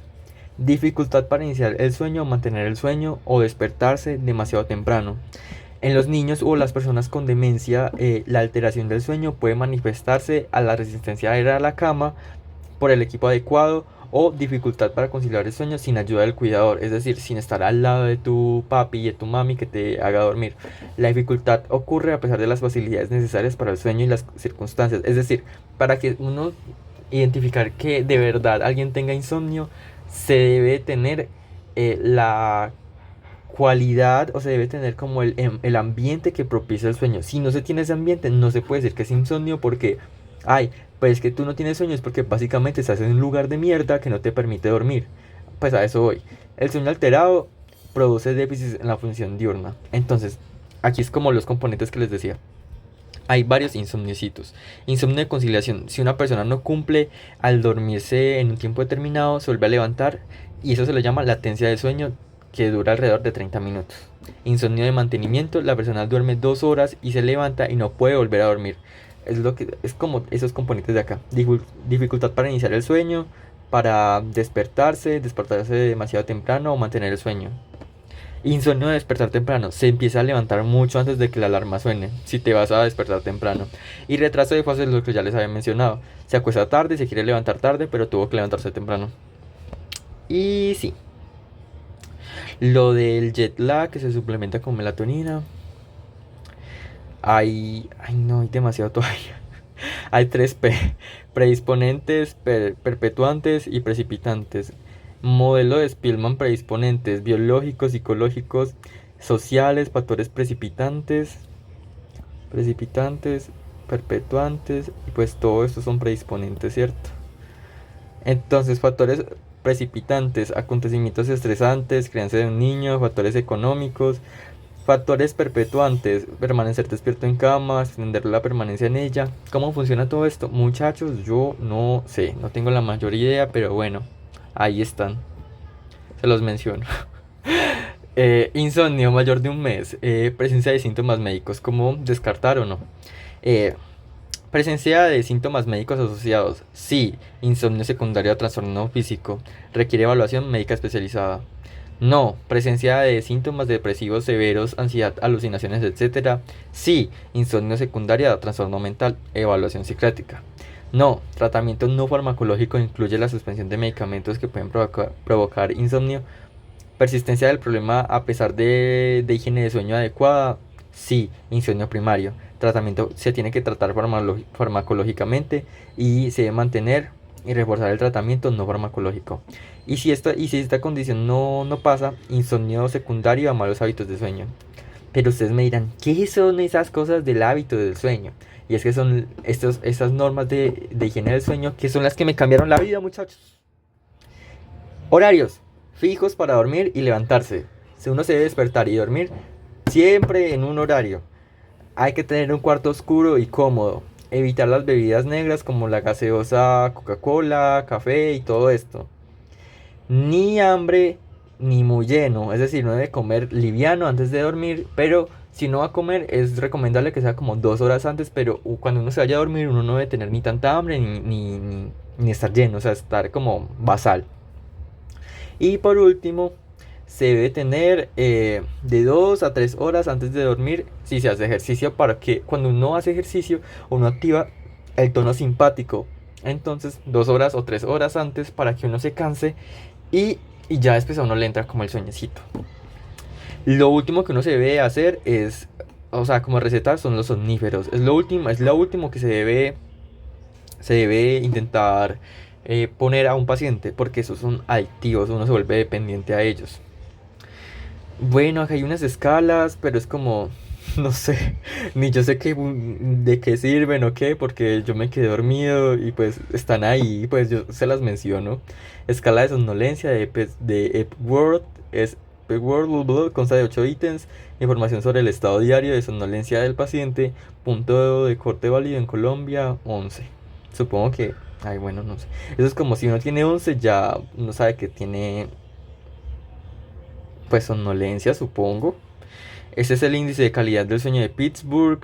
Dificultad para iniciar el sueño o mantener el sueño, o despertarse demasiado temprano. En los niños o las personas con demencia, la alteración del sueño puede manifestarse a la resistencia a ir a la cama por el equipo adecuado, o dificultad para conciliar el sueño sin ayuda del cuidador, es decir, sin estar al lado de tu papi y de tu mami que te haga dormir. La dificultad ocurre a pesar de las facilidades necesarias para el sueño y las circunstancias, es decir, para que uno identificar que de verdad alguien tenga insomnio, se debe tener la cualidad, o se debe tener como el ambiente que propicia el sueño. Si no se tiene ese ambiente, no se puede decir que es insomnio, porque, ay, pues es que tú no tienes sueño, es porque básicamente estás en un lugar de mierda que no te permite dormir. Pues a eso voy. El sueño alterado produce déficits en la función diurna. Entonces, aquí es como los componentes que les decía. Hay varios insomniocitos. Insomnio de conciliación: si una persona no cumple al dormirse en un tiempo determinado, se vuelve a levantar, y eso se le llama latencia de sueño, que dura alrededor de 30 minutos. Insomnio de mantenimiento: la persona duerme 2 horas y se levanta y no puede volver a dormir. Es como esos componentes de acá. Dificultad para iniciar el sueño, para despertarse demasiado temprano o mantener el sueño. Insomnio de despertar temprano: se empieza a levantar mucho antes de que la alarma suene, si te vas a despertar temprano. Y retraso de fase es lo que ya les había mencionado: se acuesta tarde, se quiere levantar tarde, pero tuvo que levantarse temprano. Y sí, lo del jet lag, que se suplementa con melatonina. Hay demasiado todavía. Hay 3P: predisponentes, perpetuantes y precipitantes. Modelo de Spielman: predisponentes biológicos, psicológicos, sociales, factores precipitantes, perpetuantes, y pues todo esto son predisponentes, ¿cierto? Entonces, factores precipitantes: acontecimientos estresantes, crianza de un niño, factores económicos. Factores perpetuantes: permanecer despierto en cama, extender la permanencia en ella. ¿Cómo funciona todo esto? Muchachos, yo no sé, no tengo la mayor idea, pero bueno, ahí están, se los menciono. Insomnio mayor de un mes, presencia de síntomas médicos. ¿Cómo descartar o no? Eh, Presencia de síntomas médicos asociados: sí, insomnio secundario a trastorno físico, requiere evaluación médica especializada. No, presencia de síntomas depresivos severos, ansiedad, alucinaciones, etc. Sí, insomnio secundario a trastorno mental, evaluación psiquiátrica. No, tratamiento no farmacológico incluye la suspensión de medicamentos que pueden provocar insomnio. Persistencia del problema a pesar de higiene de sueño adecuada. Sí, insomnio primario. Tratamiento: se tiene que tratar farmacológicamente, y se debe mantener y reforzar el tratamiento no farmacológico. Y si esta condición no pasa, insomnio secundario a malos hábitos de sueño. Pero ustedes me dirán, ¿qué son esas cosas del hábito del sueño? Y es que son estas normas de higiene del sueño, que son las que me cambiaron la vida, muchachos. Horarios fijos para dormir y levantarse. Si uno se debe despertar y dormir siempre en un horario. Hay que tener un cuarto oscuro y cómodo. Evitar las bebidas negras como la gaseosa, Coca-Cola, café y todo esto. Ni hambre ni muy lleno, es decir, no debe comer liviano antes de dormir, pero si no va a comer es recomendable que sea como 2 horas antes, pero cuando uno se vaya a dormir uno no debe tener ni tanta hambre ni estar lleno, o sea, estar como basal. Y por último, se debe tener de 2 a 3 horas antes de dormir si se hace ejercicio, para que cuando uno hace ejercicio uno activa el tono simpático. Entonces 2 horas o 3 horas antes para que uno se canse y, y ya después a uno le entra como el sueñecito. Lo último que uno se debe hacer es, o sea, como receta son los somníferos. Es lo último que se debe intentar poner a un paciente, porque esos son adictivos, uno se vuelve dependiente a ellos. Bueno, acá hay unas escalas, pero es como, no sé, ni yo sé de qué sirven o qué, porque yo me quedé dormido y pues están ahí, pues yo se las menciono. Escala de somnolencia de Epworth, es Epworth Blue Blue, consta de 8 ítems, información sobre el estado diario de somnolencia del paciente, punto de corte válido en Colombia, 11. Supongo que, ay, bueno, no sé. Eso es como si uno tiene 11 ya uno sabe que tiene, pues, somnolencia, supongo. Este es el índice de calidad del sueño de Pittsburgh.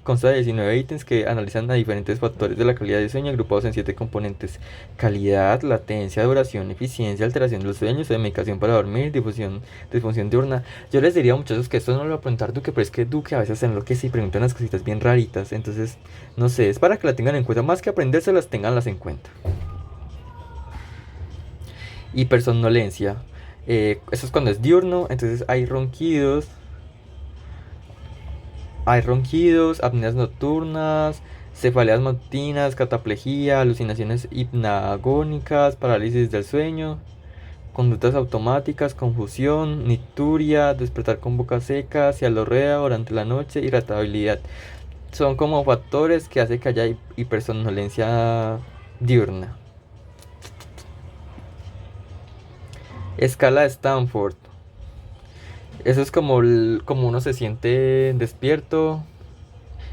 Consta de 19 ítems que analizan a diferentes factores de la calidad del sueño, agrupados en 7 componentes: calidad, latencia, duración, eficiencia, alteración de los sueños, de medicación para dormir, disfunción diurna. Yo les diría a muchachos que esto no lo va a preguntar Duque, pero es que Duque a veces enloquece y pregunta unas cositas bien raritas. Entonces, no sé, es para que la tengan en cuenta. Más que aprendérselas, tenganlas en cuenta. Hipersomnolencia. Eso es cuando es diurno, entonces hay ronquidos, apneas nocturnas, cefaleas matutinas, cataplejía, alucinaciones hipnagónicas, parálisis del sueño, conductas automáticas, confusión, nicturia, despertar con boca seca, cialorrea durante la noche, irritabilidad. Son como factores que hacen que haya hipersomnolencia diurna. Escala de Stanford. Eso es como, como uno se siente despierto.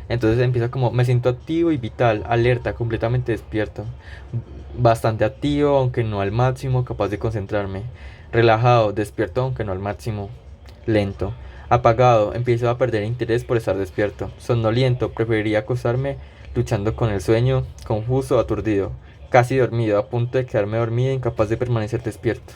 Entonces empieza como, me siento activo y vital, alerta, completamente despierto. Bastante activo, aunque no al máximo, capaz de concentrarme. Relajado, despierto, aunque no al máximo. Lento. Apagado, empiezo a perder interés por estar despierto. Somnoliento, preferiría acostarme luchando con el sueño. Confuso, aturdido. Casi dormido, a punto de quedarme dormido, incapaz de permanecer despierto.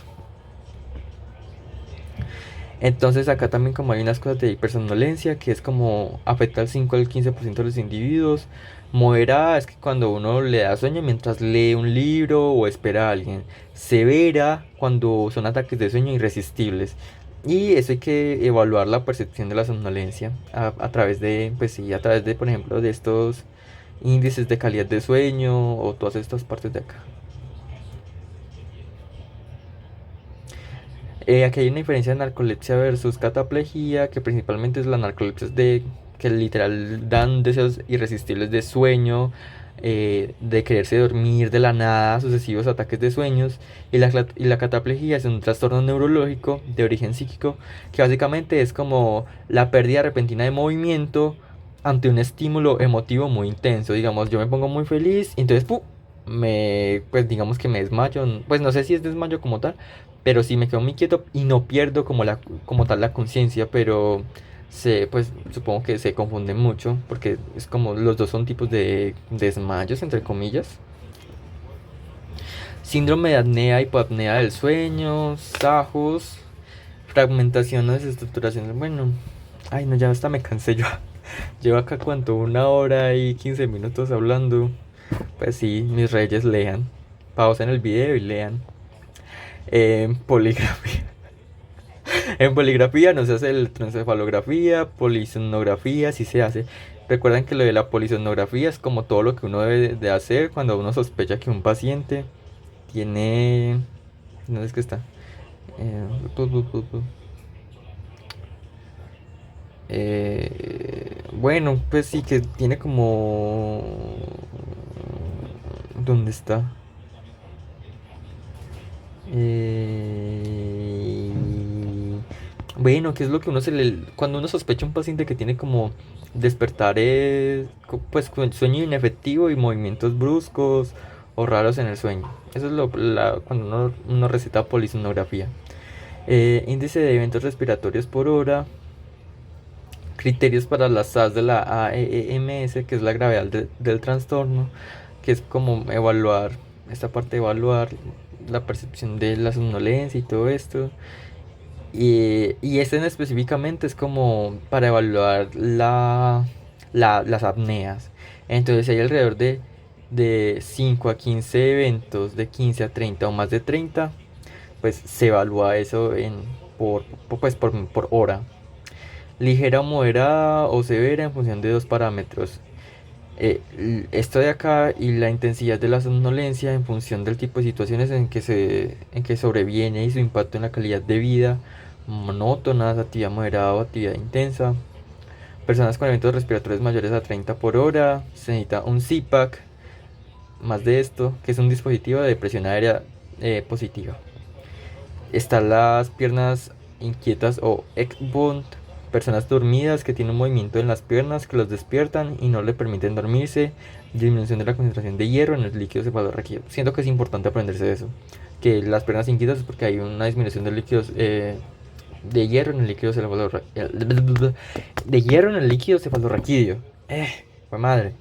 Entonces acá también como hay unas cosas de hipersomnolencia que es como afecta al 5 al 15% de los individuos. Moderada es que cuando uno le da sueño mientras lee un libro o espera a alguien. Severa cuando son ataques de sueño irresistibles. Y eso hay que evaluar la percepción de la somnolencia a través de, pues sí, a través de, por ejemplo, de estos índices de calidad de sueño o todas estas partes de acá. Aquí hay una diferencia de narcolepsia versus cataplejía, que principalmente es la narcolepsia que literal dan deseos irresistibles de sueño, de quererse dormir de la nada, sucesivos ataques de sueños, y la cataplejía es un trastorno neurológico de origen psíquico, que básicamente es como la pérdida repentina de movimiento ante un estímulo emotivo muy intenso. Digamos, yo me pongo muy feliz, y entonces ¡pum! Pues digamos que me desmayo, pues no sé si es desmayo como tal, pero sí me quedo muy quieto y no pierdo como tal la conciencia, pero pues supongo que se confunden mucho porque es como los dos son tipos de desmayos, entre comillas. Síndrome de apnea, hipoapnea del sueño, SAJOS, fragmentación o desestructuración. Bueno, ay no, ya hasta me cansé yo. Llevo acá cuánto, 1 hora y 15 minutos hablando. Pues sí, mis reyes lean. Pausen el video y lean. Poligrafía. En poligrafía no se hace electroencefalografía, polisonografía sí se hace. Recuerden que lo de la polisonografía es como todo lo que uno debe de hacer cuando uno sospecha que un paciente tiene... ¿Dónde es que está? Eh, pu, pu, pu, pu. Bueno, pues sí que tiene como... ¿Dónde está? Eh, Bueno, ¿qué es lo que uno se le... Cuando uno sospecha a un paciente que tiene como despertares, pues con sueño inefectivo y movimientos bruscos o raros en el sueño? Eso es cuando uno receta polisonografía. Índice de eventos respiratorios por hora. Criterios para las SAS de la AEMS, que es la gravedad del trastorno, que es como evaluar, esta parte de evaluar la percepción de la somnolencia y todo esto. Y este en específicamente es como para evaluar las apneas. Entonces hay alrededor de 5 a 15 eventos, de 15 a 30 o más de 30 pues se evalúa eso por hora. Ligera o moderada o severa en función de dos parámetros. Esto de acá y la intensidad de la somnolencia en función del tipo de situaciones en que sobreviene y su impacto en la calidad de vida, monótonas, actividad moderada o actividad intensa. Personas con eventos respiratorios mayores a 30 por hora, se necesita un CPAP, más de esto, que es un dispositivo de presión aérea positiva. Están las piernas inquietas o ECBOND, personas dormidas que tienen un movimiento en las piernas que los despiertan y no le permiten dormirse, disminución de la concentración de hierro en el líquido cefalorraquídeo. Siento que es importante aprenderse eso, que las piernas inquietas es porque hay una disminución de líquidos de hierro en el líquido cefalorraquídeo. De hierro en el líquido cefalorraquídeo. Fue madre.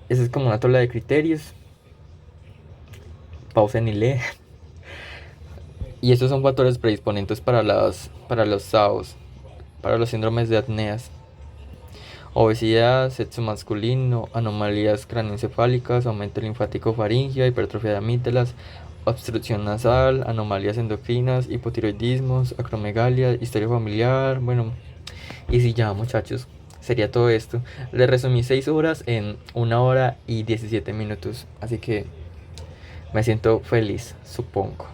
Esa es como una tabla de criterios. Pausen y lee. Y estos son factores predisponentes para los SAOs, para los síndromes de apneas. Obesidad, sexo masculino, anomalías craneoencefálicas, aumento linfático faringea, hipertrofia de amígdalas, obstrucción nasal, anomalías endocrinas, hipotiroidismos, acromegalia, historia familiar. Bueno, y si ya, muchachos, sería todo esto. Les resumí 6 horas en 1 hora y 17 minutos. Así que me siento feliz, supongo.